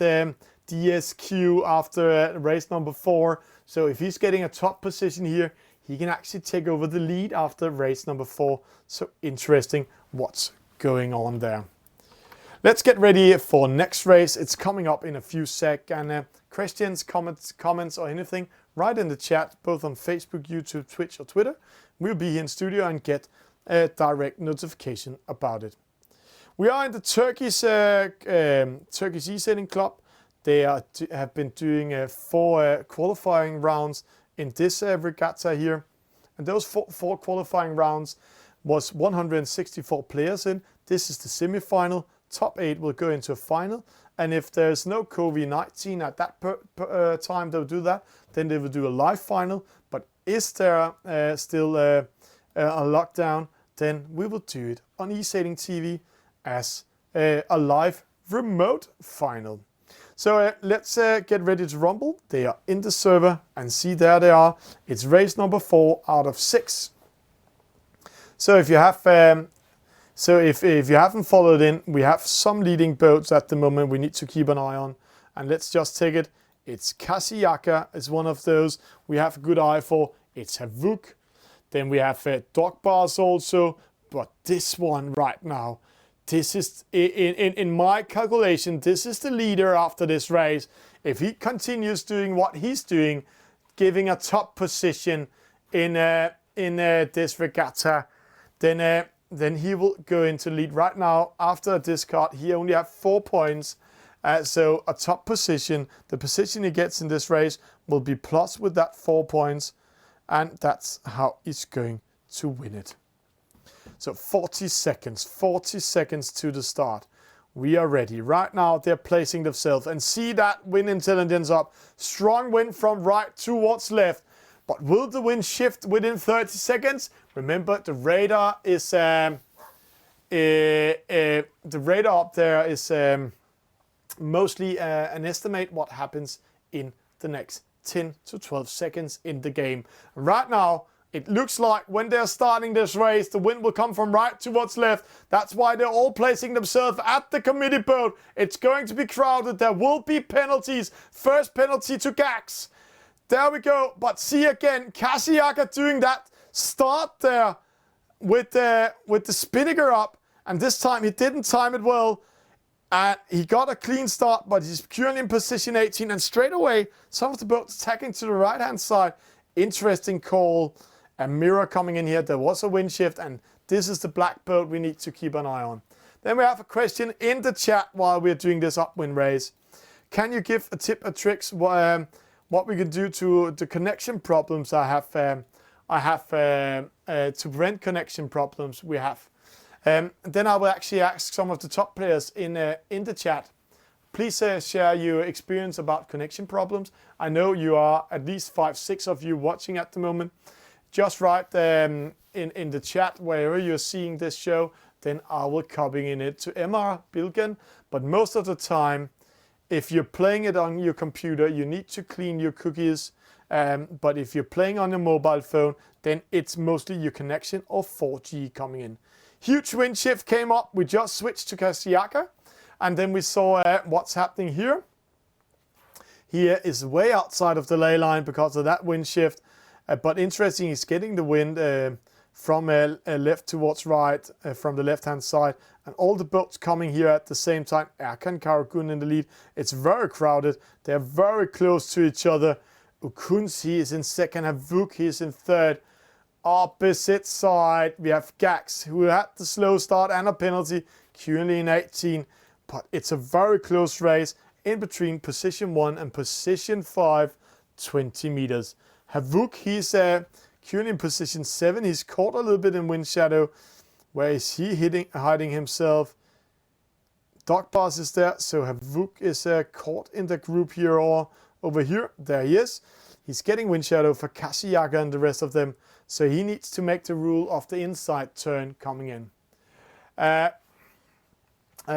DSQ after race number 4. So if he's getting a top position here, he can actually take over the lead after race number 4. So interesting what's going on there. Let's get ready for next race. It's coming up in a few sec. And questions, comments or anything, write in the chat, both on Facebook, YouTube, Twitch or Twitter. We'll be here in studio and get a direct notification about it. We are in the Turkish e-sailing club. They have been doing 4 qualifying rounds in this regatta here. And those 4 qualifying rounds was 164 players in. This is the semi-final. Top 8 will go into a final. And if there's no COVID-19 at that time they'll do that, then they will do a live final. But is there still a lockdown, then we will do it on eSailing TV as a live remote final. So let's get ready to rumble. They are in the server, and see, there they are. It's race number 4 out of 6. So if you have, if you haven't followed in, we have some leading boats at the moment we need to keep an eye on. And let's just take it. It's Kasiyaka is one of those we have a good eye for. It's Havuk. Then we have Dog Bars also. But this one right now, this is, in my calculation, this is the leader after this race. If he continues doing what he's doing, giving a top position in this regatta, then he will go into lead. Right now, after a discard, he only has 4 points. So a top position, the position he gets in this race will be plus with that 4 points. And that's how he's going to win it. So 40 seconds to the start. We are ready. Right now, they're placing themselves. And see that wind intelligence up. Strong wind from right towards left. But will the wind shift within 30 seconds? Remember, the radar is... the radar up there is mostly an estimate what happens in the next 10 to 12 seconds in the game. Right now, it looks like when they're starting this race, the wind will come from right towards left. That's why they're all placing themselves at the committee boat. It's going to be crowded. There will be penalties. First penalty to Gax. There we go. But see again, Kasiyaka doing that start there with the Spinnaker up. And this time he didn't time it well. And he got a clean start, but he's currently in position 18. And straight away, some of the boats attacking to the right-hand side. Interesting call. A mirror coming in here. There was a wind shift, and this is the black boat we need to keep an eye on. Then we have a question in the chat while we're doing this upwind race. Can you give a tip or tricks what we can do to the connection problems I have to prevent connection problems we have? Then I will actually ask some of the top players in the chat. Please share your experience about connection problems. I know you are at least 5-6 of you watching at the moment. Just write in the chat wherever you're seeing this show, then I will copy in it to MR Bilgen. But most of the time, if you're playing it on your computer, you need to clean your cookies. But if you're playing on your mobile phone, then it's mostly your connection or 4G coming in. Huge wind shift came up. We just switched to Kasiyaka. And then we saw what's happening here. Here is way outside of the ley line because of that wind shift. But interesting, he's getting the wind from left towards right, from the left-hand side. And all the boats coming here at the same time. Erkan Karagun in the lead. It's very crowded. They're very close to each other. Ukuns, he is in second. Havuk, he is in third. Opposite side, we have Gax, who had the slow start and a penalty, currently in 18. But it's a very close race in between position 1 and position 5, 20 meters. Havuk, he's currently in position 7. He's caught a little bit in wind shadow. Where is he hiding himself? Dog Bars is there, so Havuk is caught in the group here or over here. There he is. He's getting wind shadow for Kasiyaka and the rest of them. So he needs to make the rule of the inside turn coming in.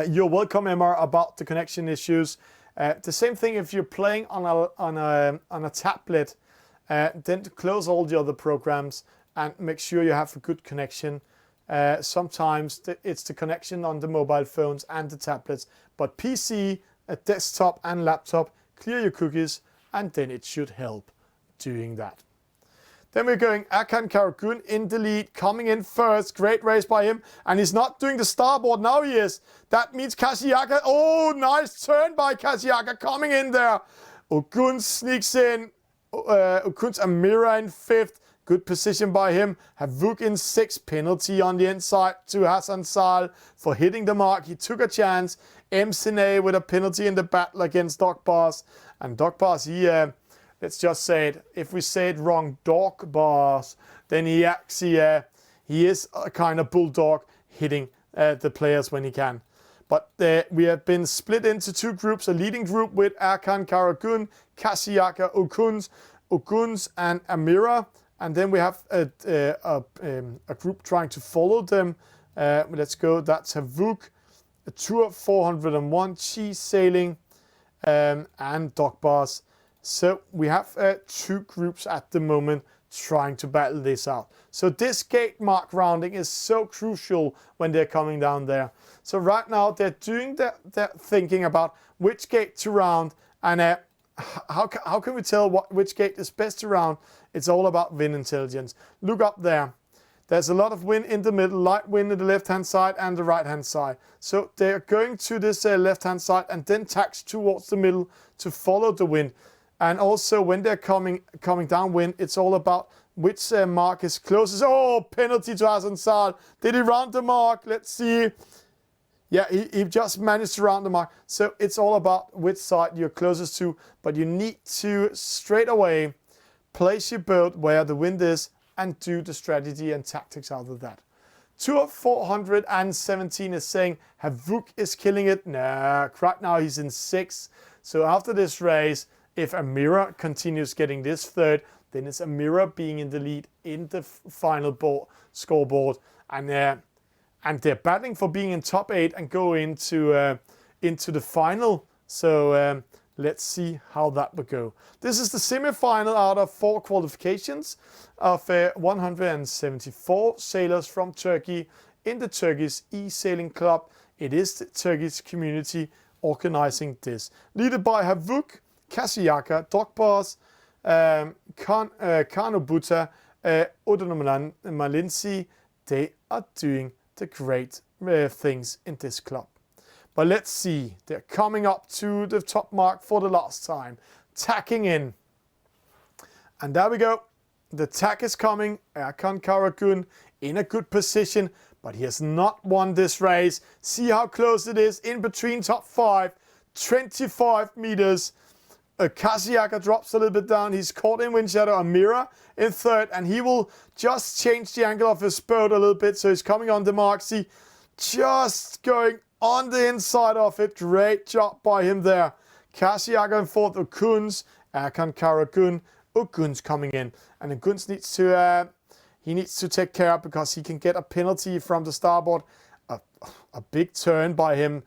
You're welcome, MR, about the connection issues. The same thing if you're playing on a tablet. Then close all the other programs and make sure you have a good connection. Sometimes it's the connection on the mobile phones and the tablets. But PC, desktop and laptop, clear your cookies and then it should help doing that. Then we're going Erkan Karagun in the lead, coming in first. Great race by him. And he's not doing the starboard. Now he is. That means Kasiyaka. Oh, nice turn by Kasiyaka coming in there. Okuns sneaks in. Okuns Amira in 5th. Good position by him. Havuk in 6th. Penalty on the inside to Hassan Sal for hitting the mark. He took a chance. MCINAY with a penalty in the battle against Dog Bars. And Dog Bars, he... let's just say it. If we say it wrong, Dog Bars, then he actually he is a kind of bulldog hitting the players when he can. But we have been split into 2 groups. A leading group with Erkan Karagun, Kasiyaka, Okuns, and Amira. And then we have a group trying to follow them. Let's go. That's Havuk, Tour 401, Esailing, and dog bars. So we have 2 groups at the moment trying to battle this out. So this gate mark rounding is so crucial when they're coming down there. So right now they're doing they're thinking about which gate to round, and how can we tell which gate is best to round? It's all about wind intelligence. Look up there. There's a lot of wind in the middle, light wind in the left-hand side and the right-hand side. So they're going to this left-hand side and then tax towards the middle to follow the wind. And also when they're coming downwind, it's all about which mark is closest. Oh, penalty to Hasan Sal. Did he round the mark? Let's see. Yeah, he just managed to round the mark. So it's all about which side you're closest to. But you need to straight away place your boat where the wind is and do the strategy and tactics out of that. 2 of 417 is saying Havuk is killing it. Nah, right now he's in 6. So after this race, if Amira continues getting this third, then it's Amira being in the lead in the final scoreboard. And they're battling for being in top 8 and go into the final. So let's see how that will go. This is the semi-final out of 4 qualifications of 174 sailors from Turkey in the Turkish Esailing Club. It is the Turkish community organizing this. Led by Havuk, Kasiyaka, Dokbars, Karnobuta, Odonomalan, Malinsi. They are doing the great things in this club. But let's see, they're coming up to the top mark for the last time, tacking in. And there we go. The tack is coming. Erkan Karagun in a good position, but he has not won this race. See how close it is in between top 5, 25 meters. Kasiyaka drops a little bit down. He's caught in wind shadow. Amira in 3rd, and he will just change the angle of his boat a little bit. So he's coming on the mark. See, just going on the inside of it. Great job by him there. Kasiyaka in 4th. Okuns, Erkan Karagun. Okuns coming in, and Okuns needs to take care of, because he can get a penalty from the starboard. A big turn by him,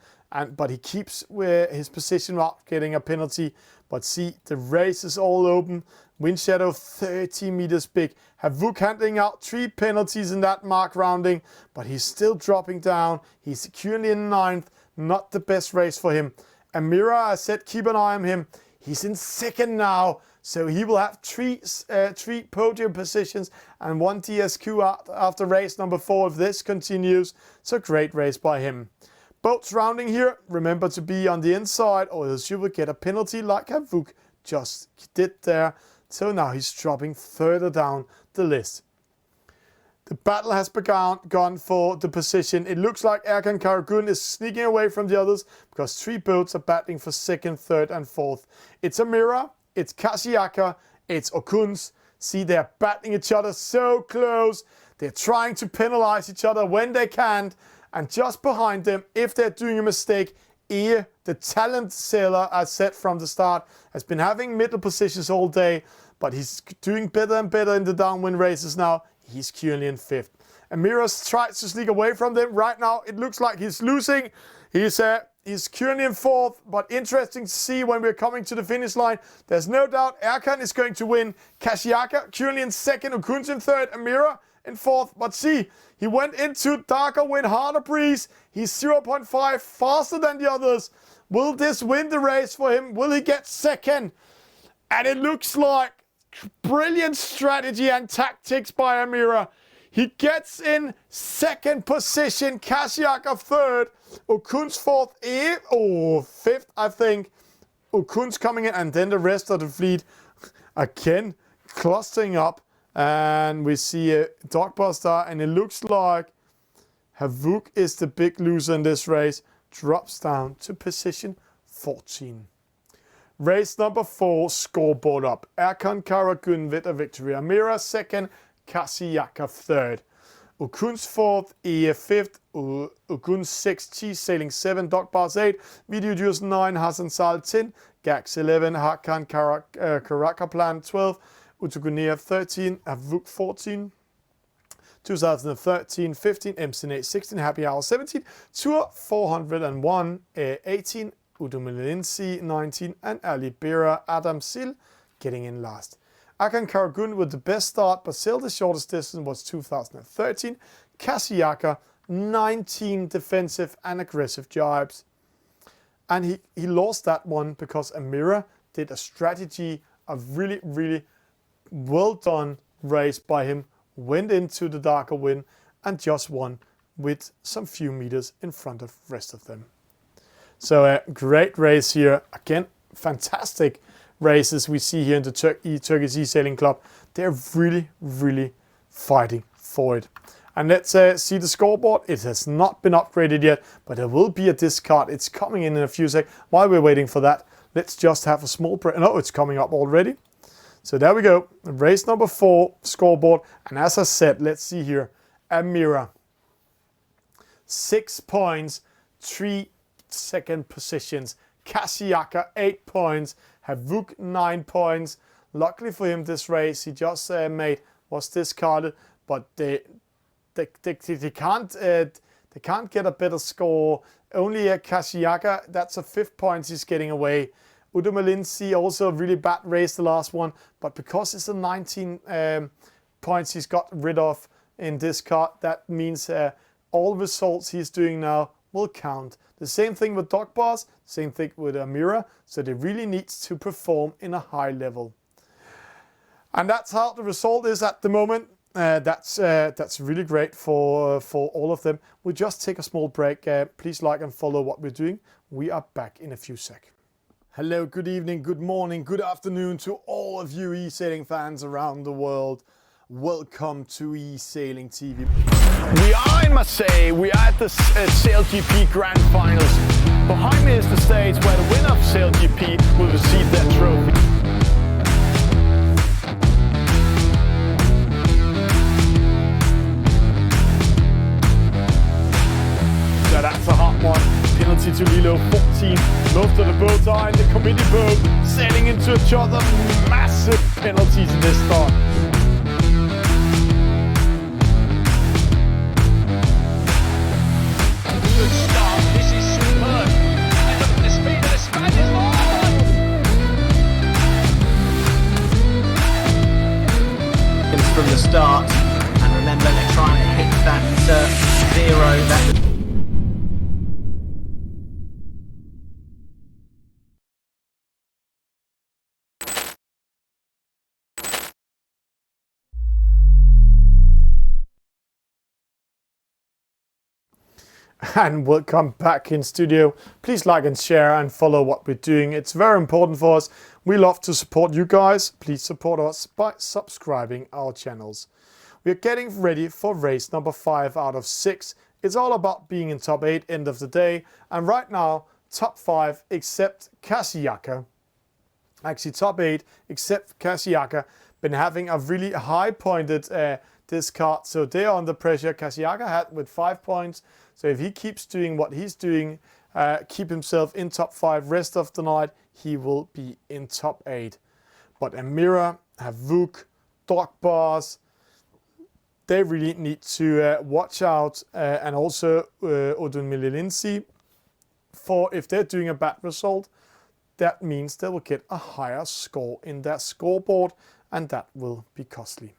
but he keeps his position without getting a penalty. But see, the race is all open. Wind shadow 30 meters big. Havuk handing out 3 penalties in that mark rounding, but he's still dropping down. He's currently in 9th. Not the best race for him. Amira, I said, keep an eye on him. He's in 2nd now, so he will have 3 podium positions and 1 DSQ after race number 4 if this continues. So great race by him. Boats rounding here. Remember to be on the inside, or else you will get a penalty like Havuk just did there. So now he's dropping further down the list. The battle has gone for the position. It looks like Erkan Karagun is sneaking away from the others, because 3 boats are battling for 2nd, 3rd and 4th. It's Amira, it's Kasiyaka, it's Okuns. See, they're battling each other so close. They're trying to penalize each other when they can't. And just behind them, if they're doing a mistake, the talent sailor, I said from the start, has been having middle positions all day, but he's doing better and better in the downwind races now. He's currently in 5th. Amiras tries to sneak away from them. Right now, it looks like he's losing. He's currently in 4th, but interesting to see when we're coming to the finish line. There's no doubt Erkan is going to win. Kasiyaka currently in 2nd, Okuns in 3rd, Amira in 4th. But see, he went into darker wind, harder breeze. He's 0.5 faster than the others. Will this win the race for him? Will he get 2nd? And it looks like brilliant strategy and tactics by Amira. He gets in 2nd position, Kasiyaka 3rd, Okuns 4th, 5th, I think. Okuns coming in, and then the rest of the fleet again clustering up. And we see a Dogbuster, and it looks like Havuk is the big loser in this race. Drops down to position 14. Race number 4, scoreboard up. Erkan Karagun with a victory. Amira 2nd, Kasiyaka 3rd. Okuns 4th, 5th, Okuns 6th, Esailing 7, Dokbars 8, Video Juice 9, Hasan Sal 10, Gax 11, Hakan Karakaplan 12, Utugunea 13, Havuk 14, 2013, 15, MCINAY 16, Happyhour 17, Tour 401, 18, Udomalinsi 19, and Ali Bera Adam Sil getting in last. Akan Karagun with the best start, but still the shortest distance was 2013. Kasiyaka 19 defensive and aggressive jibes. And he lost that one because Amira did a strategy, a really, really well done race by him, went into the darker wind and just won with some few meters in front of the rest of them. So a great race here. Again, fantastic races we see here in the Turkish Esailing Club. They're really, really fighting for it. And let's see the scoreboard. It has not been upgraded yet, but there will be a discard. It's coming in a few seconds. While we're waiting for that, let's just have a small break. No, it's coming up already. So there we go. Race number 4 scoreboard. And as I said, let's see here. Amira, 6 points, 3 second positions. Kasiyaka, 8 points. Havuk, 9 points. Luckily for him, this race he just was discarded, but they can't get a better score. Only Kasiyaka, that's a 5th point he's getting away. Udomalinsi also a really bad race, the last one, but because it's the 19 points he's got rid of in this card, that means all results he's doing now will count. The same thing with dog bars, same thing with Amira, so they really need to perform in a high level. And that's how the result is at the moment. That's really great for all of them. We'll just take a small break. Please like and follow what we're doing. We are back in a few seconds. Hello, good evening, good morning, good afternoon to all of you Esailing fans around the world. Welcome to Esailing TV. We are in Marseille, we are at the Sail GP Grand Finals. Behind me is the stage where the winner of Sail GP will receive their trophy. So that's a hot one. Penalty to Lilo, 14. Most of the boats are in the committee boat, sailing into each other. Massive penalties in this start. Good start. This is superb. And look at the speed of the Spaniards. From the start, and remember they're trying to hit that zero. That. And welcome back in studio. Please like and share and follow what we're doing. It's very important for us. We love to support you guys. Please support us by subscribing our channels. We're getting ready for race number 5 out of 6. It's all about being in top 8 end of the day. And right now, top 5 except Kasiyaka. Actually top 8 except Kasiyaka been having a really high pointed discard. So they're under pressure. Kasiyaka had with 5 points. So if he keeps doing what he's doing, keep himself in top 5 rest of the night, he will be in top 8. But Amira, Havuk, dog bars, they really need to watch out. And also Udomalinsi, for if they're doing a bad result, that means they will get a higher score in their scoreboard, and that will be costly.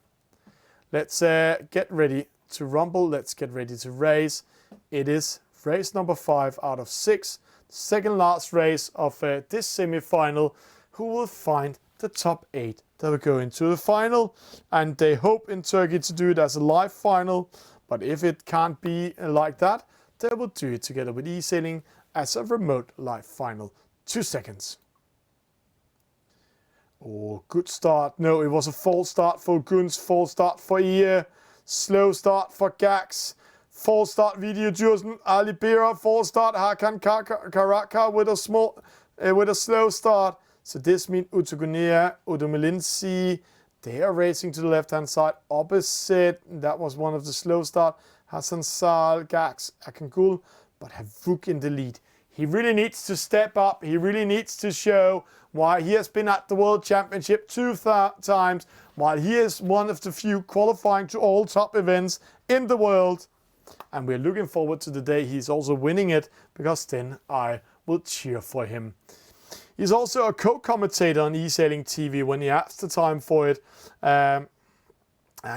Let's get ready to rumble. Let's get ready to race. It is race number 5 out of 6, the second last race of this semi-final. Who will find the top 8 that will go into the final? And they hope in Turkey to do it as a live final, but if it can't be like that, they will do it together with Esailing as a remote live final. 2 seconds. Oh, good start. No, it was a false start for Guns, false start for Ear, slow start for Gax. False start Video Jursen, Ali Bera, false start Hakan Karaka with a slow start. So this means Utogunea, Udomalinsi, they are racing to the left hand side. Opposite, that was one of the slow start. Hassan Sal, Gax, Akankul, but Havuk in the lead. He really needs to step up. He really needs to show why he has been at the World Championship 2 times, while he is one of the few qualifying to all top events in the world. And we're looking forward to the day he's also winning it, because then I will cheer for him. He's also a co-commentator on Esailing TV when he has the time for it. And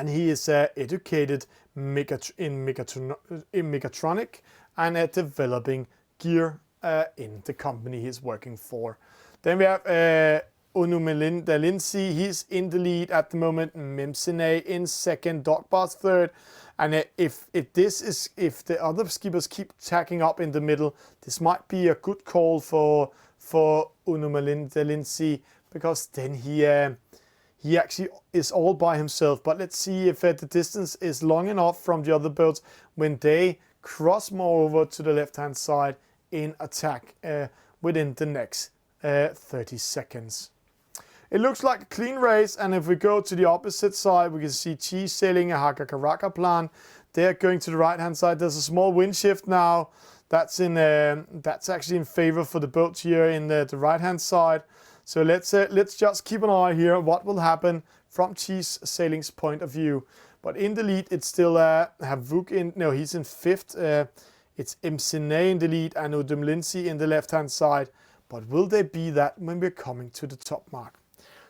he is educated in mechatronic and developing gear in the company he's working for. Then we have Unumelinda. He's in the lead at the moment. MCINAY in second, Dogbar's third. And if the other skippers keep tacking up in the middle, this might be a good call for Unumelinda, because then he actually is all by himself. But let's see if the distance is long enough from the other boats when they cross more over to the left-hand side in attack within the next 30 seconds. It looks like a clean race, and if we go to the opposite side, we can see Cheese Sailing and Hakkakarakaplan. They're going to the right-hand side. There's a small wind shift now. That's actually in favor for the boats here in the right-hand side. So let's just keep an eye here what will happen from Cheese Sailing's point of view. But in the lead, it's still Havuk in. No, he's in fifth. It's MCINAY in the lead and Unumelinda in the left-hand side. But will they be that when we're coming to the top mark?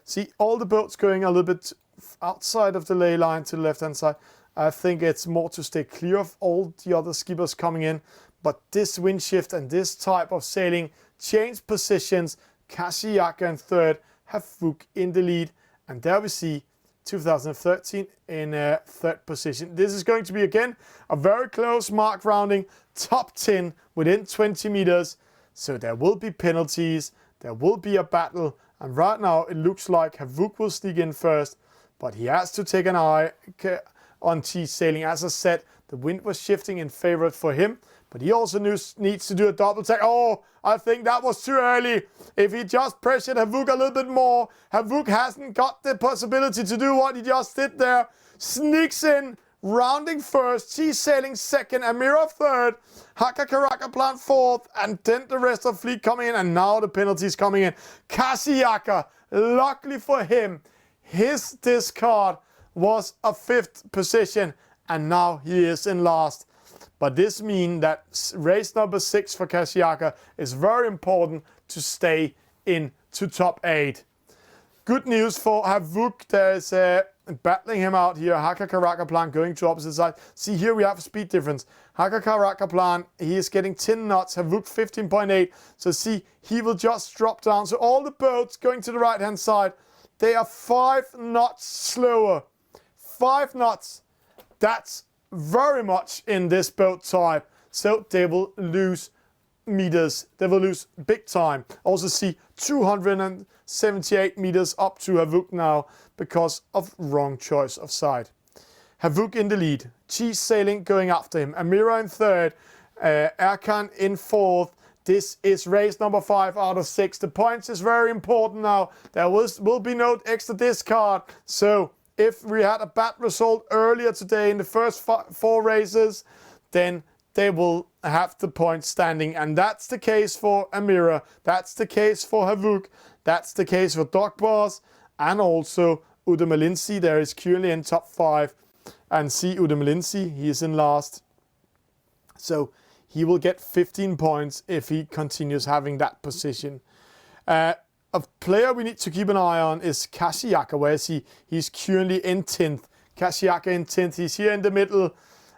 See, all the boats going a little bit outside of the ley line to the left-hand side. I think it's more to stay clear of all the other skippers coming in. But this wind shift and this type of sailing change positions. Kashiaka in third, Havuk in the lead. And there we see 2013 in third position. This is going to be, again, a very close mark rounding. Top 10 within 20 meters. So there will be penalties. There will be a battle. And right now, it looks like Havuk will sneak in first. But he has to take an eye on Cheese Sailing. As I said, the wind was shifting in favor for him. But he also needs to do a double tag. Oh, I think that was too early. If he just pressured Havuk a little bit more, Havuk hasn't got the possibility to do what he just did there. Sneaks in, rounding first, Cheese Sailing second, Amira third, Hakkakarakaplan fourth, and then the rest of the fleet coming in. And now the penalties coming in. Kashiaka, luckily for him, his discard was a fifth position, and now he is in last. But this means that race number 6 for Kashiaka is very important to stay into top 8. Good news for Havuk. There's battling him out here. Hakkakarakaplan going to opposite side. See, here we have a speed difference. Hakkakarakaplan, he is getting 10 knots. Havuk 15.8. So see, he will just drop down. So all the boats going to the right-hand side, they are 5 knots slower. 5 knots. That's very much in this boat type. So they will lose meters. They will lose big time. Also see 278 meters up to Havuk now because of wrong choice of side. Havuk in the lead. Cheese Sailing going after him. Amira in third. Erkan in fourth. This is race number 5 out of 6. The points is very important now. There will be no extra discard. So if we had a bad result earlier today in the first 4 races, then they will have the points standing. And that's the case for Amira. That's the case for Havuk. That's the case for Dogbars. And also Unumelinda. There is currently in top 5. And see Unumelinda, he is in last. So he will get 15 points if he continues having that position. A player we need to keep an eye on is Kashiaka. Where is he? He's currently in 10th. Kashiaka in 10th. He's here in the middle,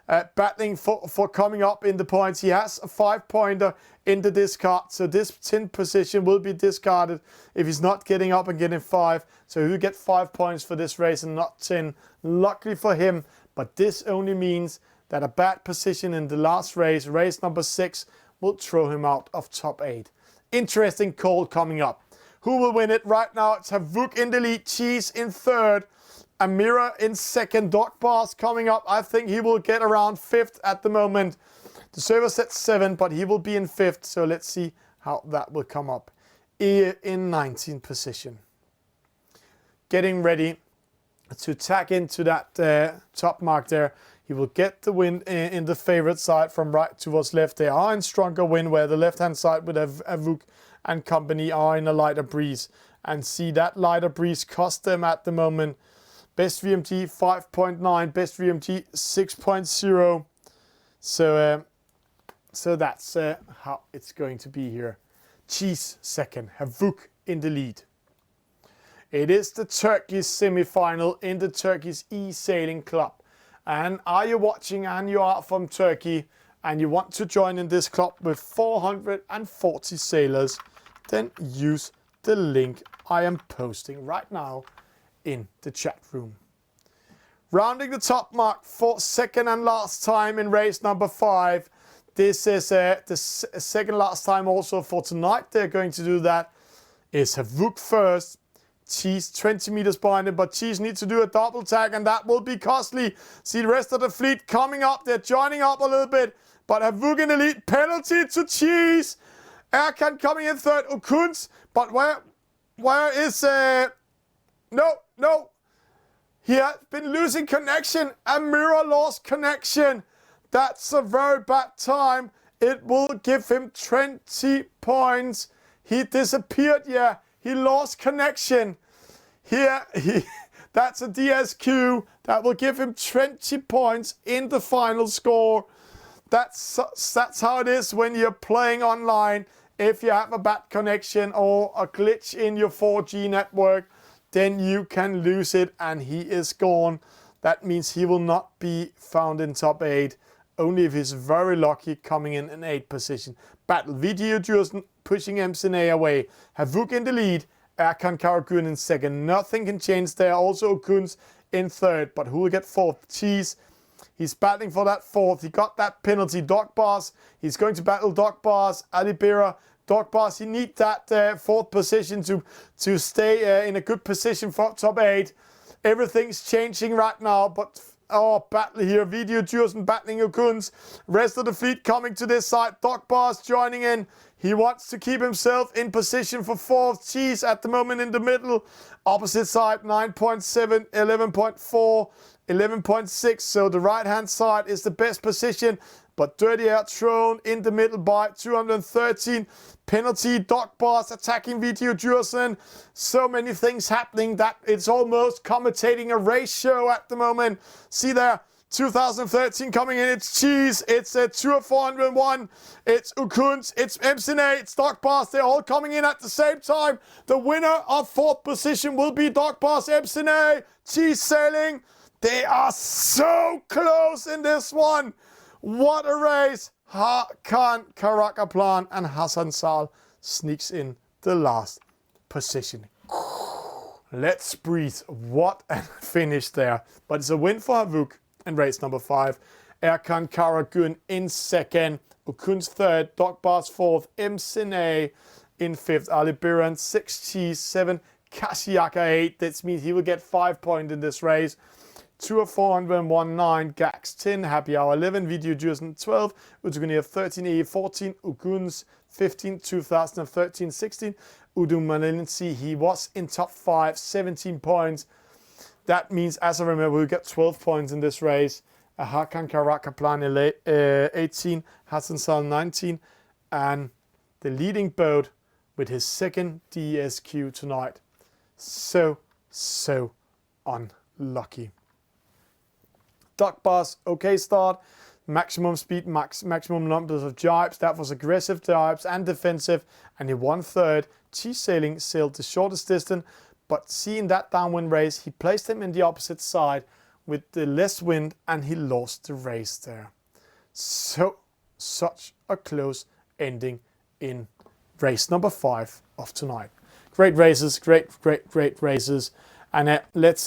battling for coming up in the points. He has a 5-pointer in the discard. So this 10th position will be discarded if he's not getting up and getting 5. So he'll get 5 points for this race and not 10. Luckily for him. But this only means that a bad position in the last race, race number 6, will throw him out of top 8. Interesting call coming up. Who will win it? Right now, it's Havuk in the lead, Cheese in third, Amira in second, Dogbars coming up. I think he will get around 5th at the moment. The server said 7, but he will be in 5th. So let's see how that will come up. In 19th position. Getting ready to tack into that top mark there. He will get the win in the favorite side from right towards left. They are in stronger wind, where the left-hand side with Havuk and company are in a lighter breeze. And see, that lighter breeze cost them at the moment. Best VMT 5.9, best VMT 6.0. So that's how it's going to be here. Cheese second, Havuk in the lead. It is the Turkish semi-final in the Turkish Esailing Club. And are you watching and you are from Turkey and you want to join in this club with 440 sailors, then use the link I am posting right now in the chat room. Rounding the top mark for second and last time in race number 5. This is the second last time also for tonight. They're going to do that. Is Havuk first. Cheese 20 meters behind him, but Cheese needs to do a double tag and that will be costly. See the rest of the fleet coming up. They're joining up a little bit, but Havuk in the lead. Penalty to Cheese. Erkan coming in third. Okuns, but where is... No. He has been losing connection. Amira lost connection. That's a very bad time. It will give him 20 points. He disappeared, yeah. He lost connection. Here, that's a DSQ. That will give him 20 points in the final score. That's how it is when you're playing online. If you have a bad connection or a glitch in your 4G network, then you can lose it and he is gone. That means he will not be found in top 8. Only if he's very lucky coming in 8th position. Battle Video Jursen pushing MCINAY away. Havuk in the lead. Erkan Karagun in second. Nothing can change there. Also Okuns in third. But who will get fourth? Cheese. He's battling for that fourth. He got that penalty. Dog Bars. He's going to battle Dog Bars. Alibera. Dog Bars. He needs that fourth position to stay in a good position for top 8. Everything's changing right now. But battle here. Video Jursen battling Okuns. Rest of the fleet coming to this side. Dog Bars joining in. He wants to keep himself in position for fourth. Cheese at the moment in the middle. Opposite side 9.7, 11.4, 11.6. So the right hand side is the best position. But Dirty Air thrown in the middle by 213. Penalty. Dog Bars attacking Video Jursen. So many things happening that it's almost commentating a race show at the moment. See there. 2013 coming in, it's Cheese, it's Tour 401, it's Okuns, it's MCINAY, it's Dog Bars, they're all coming in at the same time. The winner of 4th position will be Dog Bars, MCINAY, Cheese sailing. They are so close in this one. What a race. Hakan Karakaplan and Hassan Sal sneaks in the last position. Let's breathe. What a finish there. But it's a win for Havuk. In race number 5, Erkan Karagun in second, Okuns third, Dog Bars fourth, MCINAY in fifth, Ali Biran 6, Cheese 7, Kashiaka 8. That means he will get 5 points in this race. Tour 401 9, Gax 10, Happyhour 11, Video Jursen 12, Utugunia 13, E 14, Okuns 15, 2013 16, Udu Malinsi, he was in top 5, 17 points. That means, as I remember, we'll get 12 points in this race. Hakan Karakaplan 18, Hassan Sal 19, and the leading boat with his second DSQ tonight. So unlucky. Dog Bars, okay start. Maximum speed, maximum numbers of jibes. That was aggressive jibes and defensive. And he won third. Cheese Sailing sailed the shortest distance. But seeing that downwind race, he placed him in the opposite side with the less wind and he lost the race there. Such a close ending in race number 5 of tonight. Great races, great races. And let's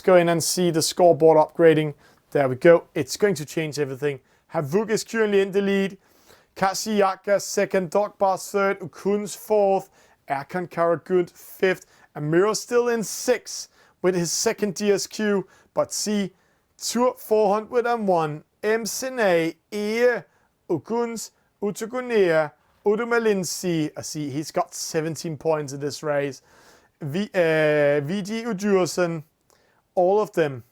go in and see the scoreboard upgrading. There we go. It's going to change everything. Havuk is currently in the lead. Kashiaka second, Dog Bars third, Okuns fourth, Erkan Karagun fifth. Amiro still in 6th with his second DSQ. But see, Tour 401, MCINAY, Okuns, Utugunea, Udumalinsi. See, he's got 17 points in this race. VG Ujursen, all of them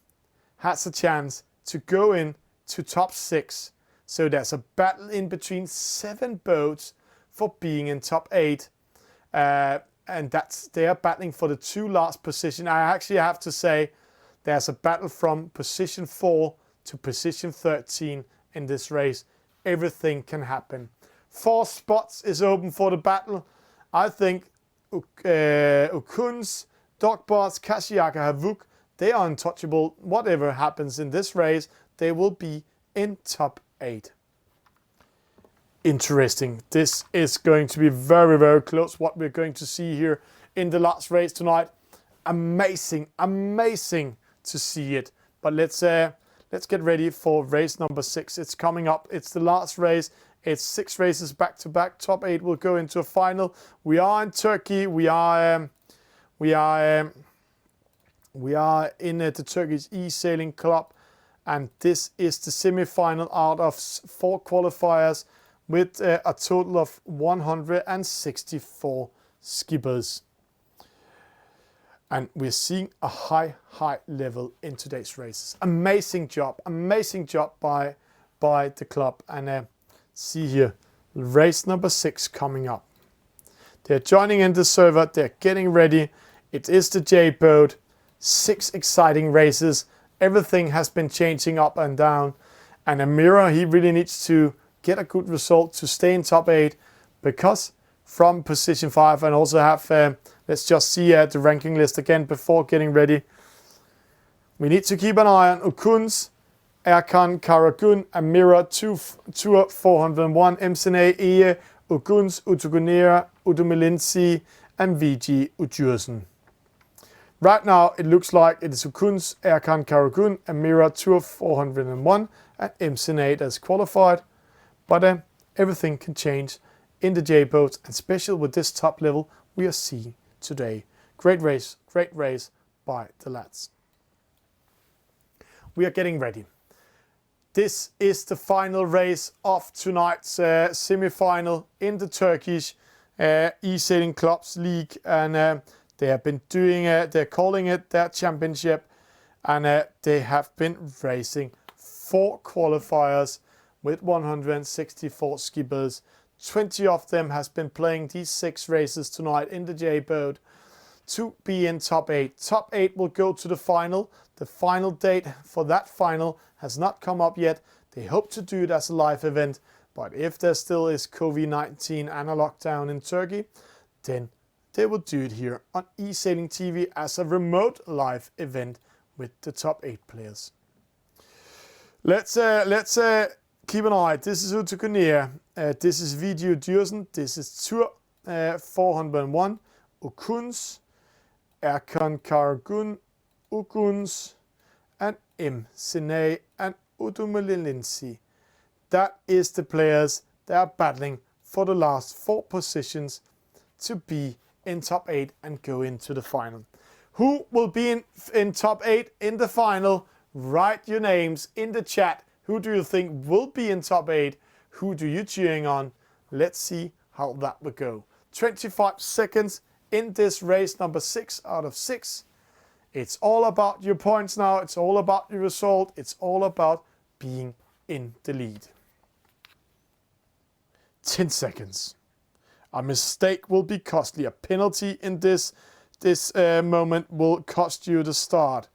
has a chance to go in to top 6. So there's a battle in between 7 boats for being in top 8. And they are battling for the 2 last position. I actually have to say there's a battle from position 4 to position 13 in this race. Everything can happen. 4 spots is open for the battle. I think Okuns, Dogbars, Kashiaka, Havuk, they are untouchable. Whatever happens in this race, they will be in top 8. Interesting. This is going to be very, very close, what we're going to see here in the last race tonight. Amazing, amazing to see it. But let's get ready for race number 6. It's coming up. It's the last race. It's 6 races back to back. Top 8 will go into a final. We are in Turkey. We are in the Turkish Esailing Club, and this is the semi-final out of 4 qualifiers with a total of 164 skippers. And we're seeing a high level in today's races. Amazing job by the club. And see here, race number 6 coming up. They're joining in the server. They're getting ready. It is the J boat. 6 exciting races. Everything has been changing up and down. And Amira, he really needs to get a good result to stay in top 8, because from position 5, and also have, let's just see the ranking list again before getting ready. We need to keep an eye on Okuns, Erkan Karagun, Amira 401, MCINAY, Eye, Okuns, Utugunera, Udumilinsi, and VG Ujursen. Right now, it looks like it is Okuns, Erkan Karagun, Amira 401, and MCINAY that's qualified. But everything can change in the J-boats, and especially with this top level we are seeing today. Great race by the lads. We are getting ready. This is the final race of tonight's semi-final in the Turkish Esailing Clubs League, and they have been doing they're calling it their championship, and they have been racing 4 qualifiers with 164 skippers. 20 of them has been playing these 6 races tonight in the J-boat to be in top 8. Top 8 will go to the final. The final date for that final has not come up yet. They hope to do it as a live event, but if there still is COVID-19 and a lockdown in Turkey, then they will do it here on Esailing TV as a remote live event with the top 8 players. Let's keep an eye. This is Utugunera. This is VG Ujursen. This is Tur 401. Okuns, Erkan Karagun, Okuns, and MCINAY and Udumilinsi. That is the players that are battling for the last 4 positions to be in top 8 and go into the final. Who will be in top 8 in the final? Write your names in the chat. Who do you think will be in top 8? Who do you cheering on? Let's see how that will go. 25 seconds in this race number 6 out of 6. It's all about your points now. It's all about your result. It's all about being in the lead. 10 seconds. A mistake will be costly. A penalty in this moment will cost you the start.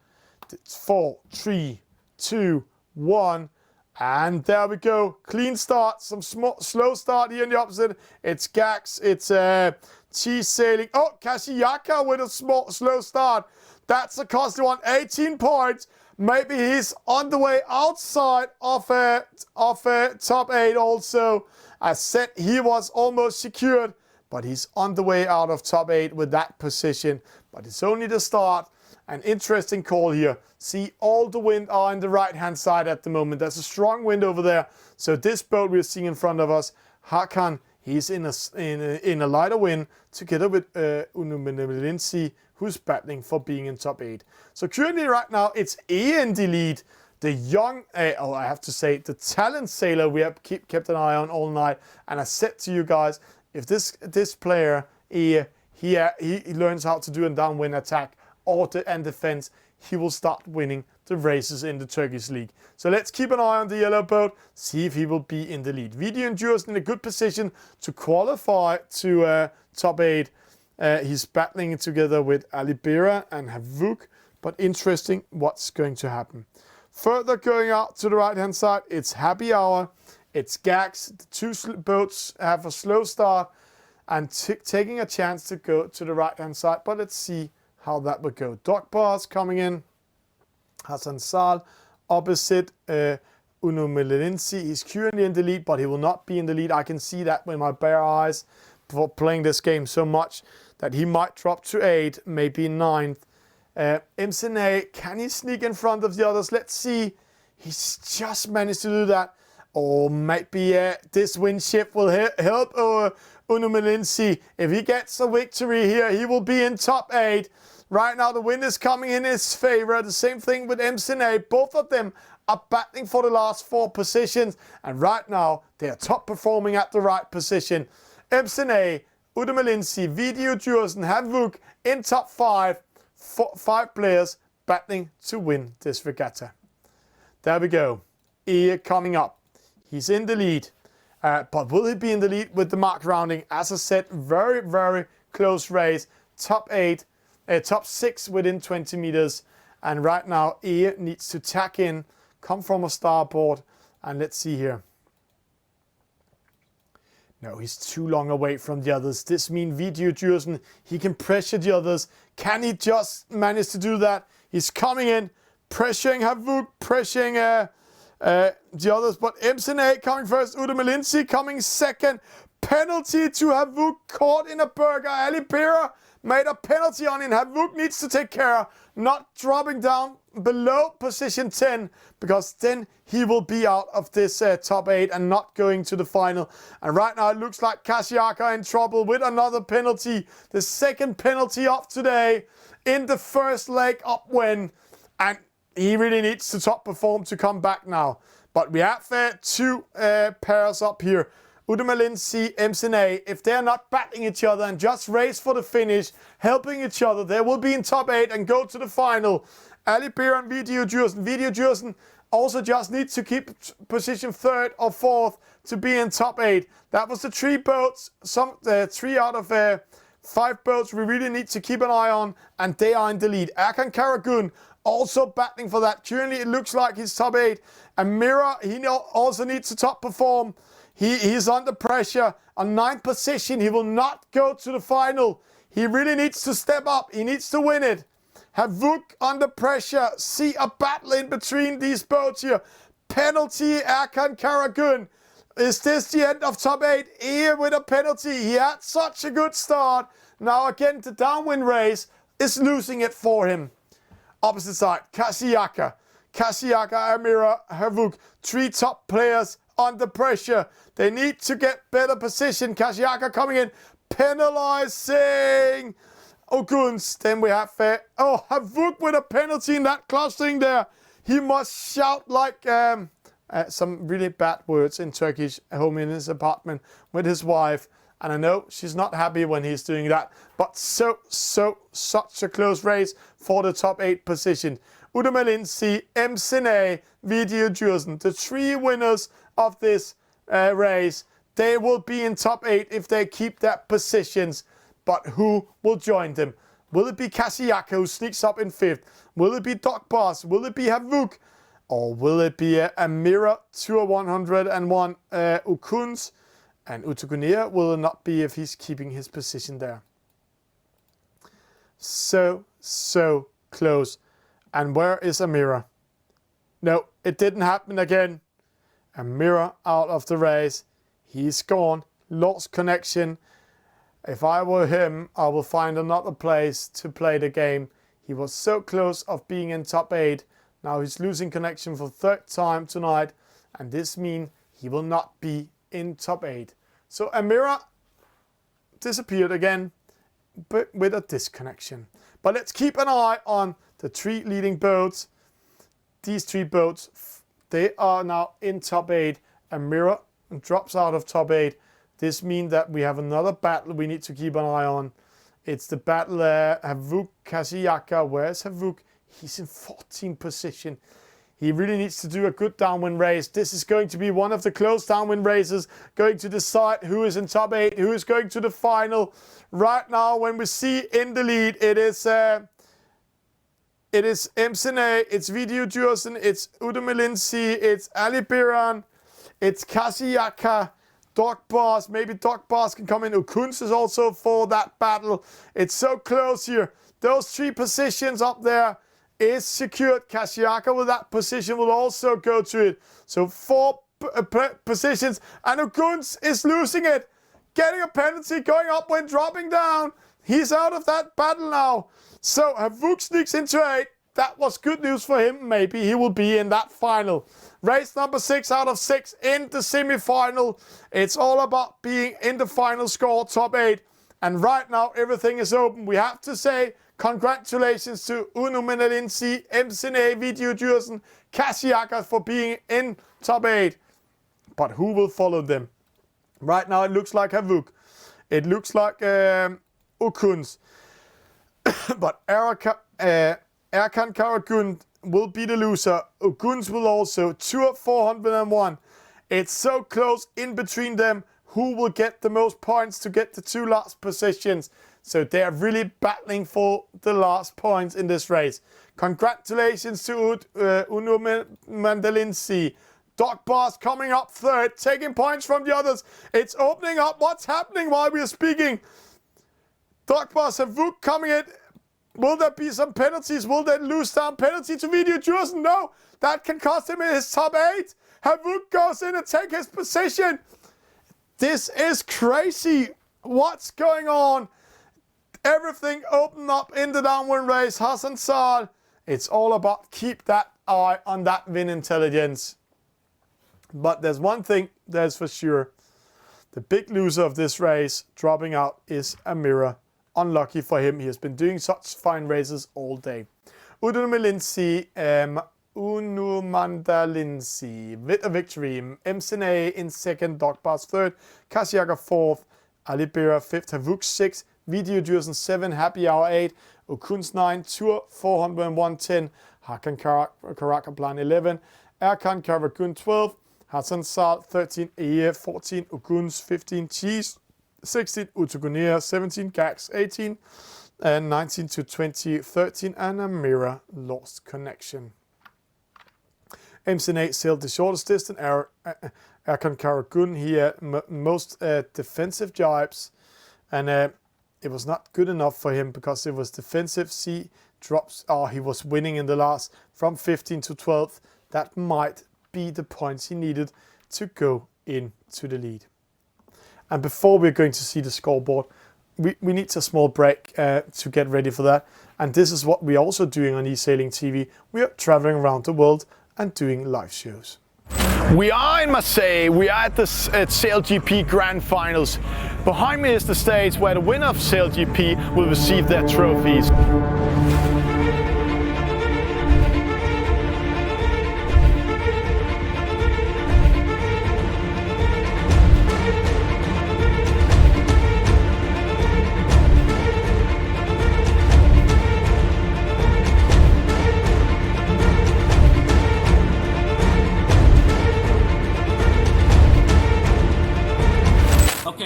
It's 4, 3, 2, 1. And there we go. Clean start. Some slow start here in the opposite. It's Gax. It's Esailing. Oh, Kashiaka with a slow start. That's a costly one. 18 points. Maybe he's on the way outside of top 8 also. I said he was almost secured, but he's on the way out of top 8 with that position. But it's only the start. An interesting call here. See, all the wind are in the right-hand side at the moment. There's a strong wind over there. So this boat we're seeing in front of us, Hakan, he's in a lighter wind together with Udumilinsi, who's battling for being in top 8. So currently right now, it's in the lead. The young, I have to say, the talent sailor we have kept an eye on all night. And I said to you guys, if this player, he learns how to do a downwind attack and defense, he will start winning the races in the Turkish league. So let's keep an eye on the yellow boat, see if he will be in the lead. VG Ujursen in a good position to qualify to top 8. He's battling together with Alibera and Havuk, but interesting what's going to happen. Further going out to the right hand side, it's Happyhour, it's Gax. The 2 boats have a slow start, and taking a chance to go to the right-hand side. But let's see how that would go. Dogbar's coming in. Hassan Sal opposite Uno Melinci. He's currently in the lead, but he will not be in the lead. I can see that with my bare eyes for playing this game so much that he might drop to 8, maybe 9th. MCINAY, can he sneak in front of the others? Let's see. He's just managed to do that. Or maybe this wind shift will help Uno Melinci. If he gets a victory here, he will be in top 8. Right now, the wind is coming in his favor. The same thing with MCINAY. Both of them are battling for the last 4 positions. And right now, they are top performing at the right position. MCINAY, Uno Melinci, Video Djursen, Havuk in top 5. 5 players battling to win this regatta. There we go. Here coming up. He's in the lead. But will he be in the lead with the mark rounding? As I said, very, very close race. Top 8, top 6 within 20 meters. And right now, E needs to tack in, come from a starboard. And let's see here. No, he's too long away from the others. This means Video Djursen, he can pressure the others. Can he just manage to do that? He's coming in, pressuring Havuk, pressuring the others. But MCINAY coming first, Uno Melinci coming second. Penalty to Havuk, caught in a burger. Ali Pera made a penalty on him. Havuk needs to take care, not dropping down below position 10, because then he will be out of this top 8 and not going to the final. And right now it looks like Kashiaka in trouble with another penalty. The second penalty of today in the first leg upwind. And he really needs to top perform to come back now. But we have 2 pairs up here. Uno Melinci, MCINAY, if they're not battling each other and just race for the finish, helping each other, they will be in top 8 and go to the final. Ali Pera and Video Djursen. Video Djursen also just needs to keep position 3rd or 4th to be in top 8. That was the 3 boats, 3 out of 5 boats we really need to keep an eye on, and they are in the lead. Erkan Karagun also battling for that. Currently it looks like he's top 8. And Mira, he also needs to top perform. He's under pressure. On 9th position, he will not go to the final. He really needs to step up. He needs to win it. Havuk under pressure. See a battle in between these boats here. Penalty, Erkan Karagun. Is this the end of top 8? Here with a penalty. He had such a good start. Now again, the downwind race is losing it for him. Opposite side, Kashiaka, Amira, Havuk. 3 top players under pressure. They need to get better position. Kashiaka coming in, penalizing Oguns. Then we have Havuk with a penalty in that clustering there. He must shout like some really bad words in Turkish home in his apartment with his wife. And I know she's not happy when he's doing that. But such a close race for the top 8 position. Uno Melinci, MCINAY, Video Djursen, the 3 winners of this race. They will be in top 8 if they keep their positions. But who will join them? Will it be Kashiaka who sneaks up in 5th? Will it be Dogbar's? Will it be Havuk? Or will it be Amira, Tour 101 Ukuns? And Utukunia will not be if he's keeping his position there. So close. And where is Amira? No, it didn't happen again. Amira out of the race. He's gone. Lost connection. If I were him, I will find another place to play the game. He was so close of being in top 8. Now he's losing connection for 3rd time tonight. And this means he will not be in top 8. So Amira disappeared again, but with a disconnection. But let's keep an eye on the 3 leading boats. These 3 boats, they are now in top 8. Amira drops out of top 8. This means that we have another battle we need to keep an eye on. It's the battle Havuk Kashiaka. Where's Havuk? He's in 14th position. He really needs to do a good downwind race. This is going to be one of the close downwind races, going to decide who is in top 8, who is going to the final. Right now, when we see in the lead, it is MCINAY, it's Video Djursen, it's Uno Melinci, it's Ali Biran, it's Kashiaka, Dog Bars, maybe Dog Bars can come in. Okuns is also for that battle. It's so close here. Those 3 positions up there is secured. Kashiaka with that position will also go to it. So 4 positions, and Okuns is losing it. Getting a penalty, going up when dropping down. He's out of that battle now. So Havuk sneaks into 8. That was good news for him. Maybe he will be in that final. Race number 6 out of 6 in the semi-final. It's all about being in the final score, top 8. And right now, everything is open. We have to say congratulations to Uno Menelinsi, MCINAY, Video Dürsen, Kashiaka for being in top 8. But who will follow them? Right now, it looks like Havuk. It looks like Okuns. But Erkan Karagun will be the loser. Okuns will also. Tour 401. It's so close in between them. Who will get the most points to get the 2 last positions? So they are really battling for the last points in this race. Congratulations to Uno Mandalinsi. Dog Bars coming up 3rd, taking points from the others. It's opening up. What's happening while we are speaking? Dog Bars have Havuk coming in. Will there be some penalties? Will they lose down penalty to Video Dürsen? No, that can cost him in his top 8. Havuk goes in and takes his position. This is crazy. What's going on? Everything opened up in the downwind race. Hassan Sal. It's all about keep that eye on that win intelligence. But there's one thing that's for sure. The big loser of this race, dropping out, is Amira. Unlucky for him. He has been doing such fine races all day. Uno Mandalinsi with a victory. MCINAY in 2nd, Dog Bars 3rd, Kashiaka 4th, Alibera 5th, Havuk 6th, Video Dürsen 7, Happyhour 8, Okuns 9, Tour 401 10, Hakan Karakaplan 11, Erkan Karagun 12, Hassan Sal 13, Eye 14, Okuns 15, Cheese 16, Utugunea 17, Gax 18, and 19 to 20, 13, and Amira lost connection. MCINAY sailed the shortest distance. Erkan Karagun, he had most defensive jibes, and it was not good enough for him because it was defensive C drops. He was winning in the last from 15 to 12. That might be the points he needed to go into the lead. And before we're going to see the scoreboard, we need a small break to get ready for that. And this is what we're also doing on Esailing TV. We are traveling around the world and doing live shows. We are in Marseille. We are at the Sail GP Grand Finals. Behind me is the stage where the winner of Sail GP will receive their trophies.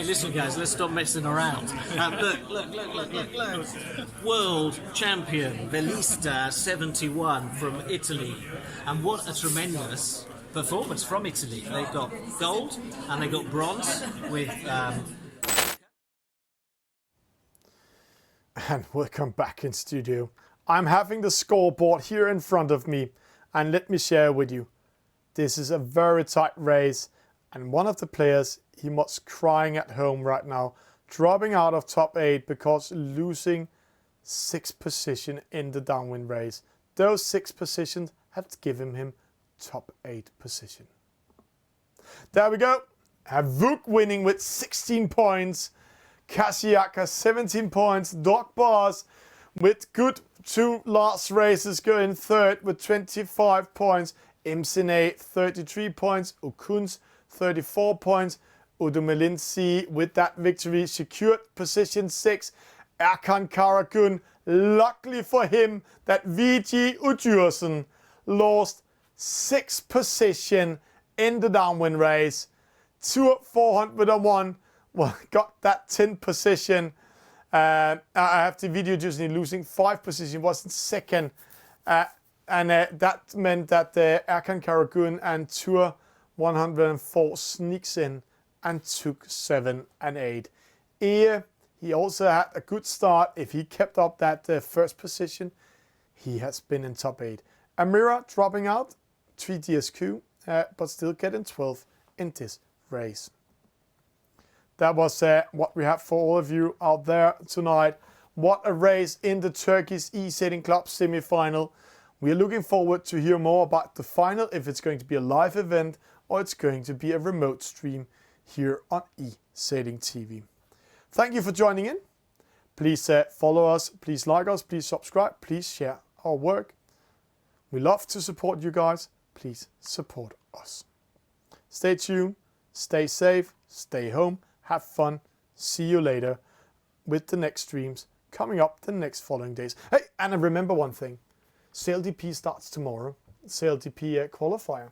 Listen guys, let's stop messing around. Look. World champion Velista 71 from Italy. And what a tremendous performance from Italy. They've got gold and they got bronze with... And welcome back in studio. I'm having the scoreboard here in front of me. And let me share with you. This is a very tight race. And one of the players, he was crying at home right now, dropping out of top 8 because losing 6th position in the downwind race. Those 6 positions have given him top 8 position. There we go. Havuk winning with 16 points. Kashiaka 17 points. Dog Bars with good 2 last races going 3rd with 25 points. MCINAY 33 points. Okuns 34 points. Udumelinsi with that victory secured position 6. Erkan Karagun, luckily for him that VG Udjursen lost 6th position in the downwind race. Tour 401, well, got that 10th position. I have the video just losing 5 positions, was in 2nd. And that meant that Erkan Karagun and Tour 104 sneaks in and took 7 and 8. Here, he also had a good start. If he kept up that first position, he has been in top 8. Amira dropping out, 3 DSQ, but still getting 12th in this race. That was what we have for all of you out there tonight. What a race in the Turkish E-Sailing Club semi-final. We are looking forward to hear more about the final, if it's going to be a live event or it's going to be a remote stream here on E-Sailing TV. Thank you for joining in. Please follow us, please like us, please subscribe, please share our work. We love to support you guys. Please support us. Stay tuned, stay safe, stay home, have fun. See you later with the next streams coming up the next following days. Hey, and remember one thing. SailDP starts tomorrow. SailDP qualifier.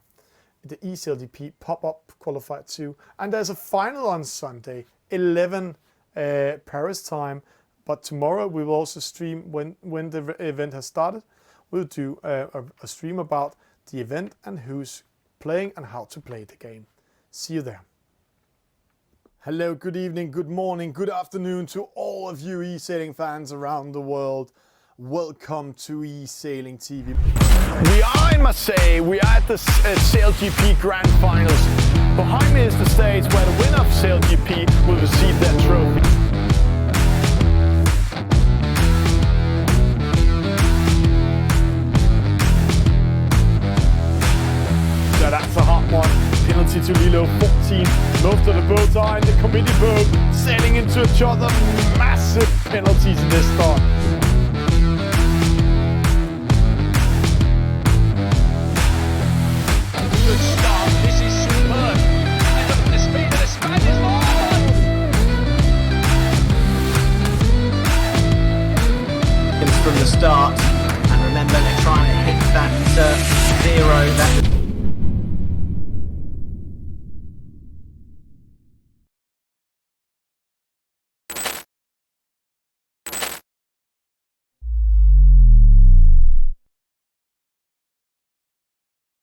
The eSailDP pop-up qualifier 2. And there's a final on Sunday, 11 Paris time. But tomorrow we will also stream when the event has started. We'll do a stream about the event and who's playing and how to play the game. See you there. Hello, good evening, good morning, good afternoon to all of you e-sailing fans around the world. Welcome to E-Sailing TV. We are in Marseille, we are at the SailGP Grand Finals. Behind me is the stage where the winner of SailGP will receive their trophy. So that's a hot one. Penalty to Lilo, 14. Most of the boats are in the committee boat, sailing into each other. Massive penalties in this start. Good start. This is superb. And look at the speed of the Spanish from the start. And remember, they're trying to hit that 0.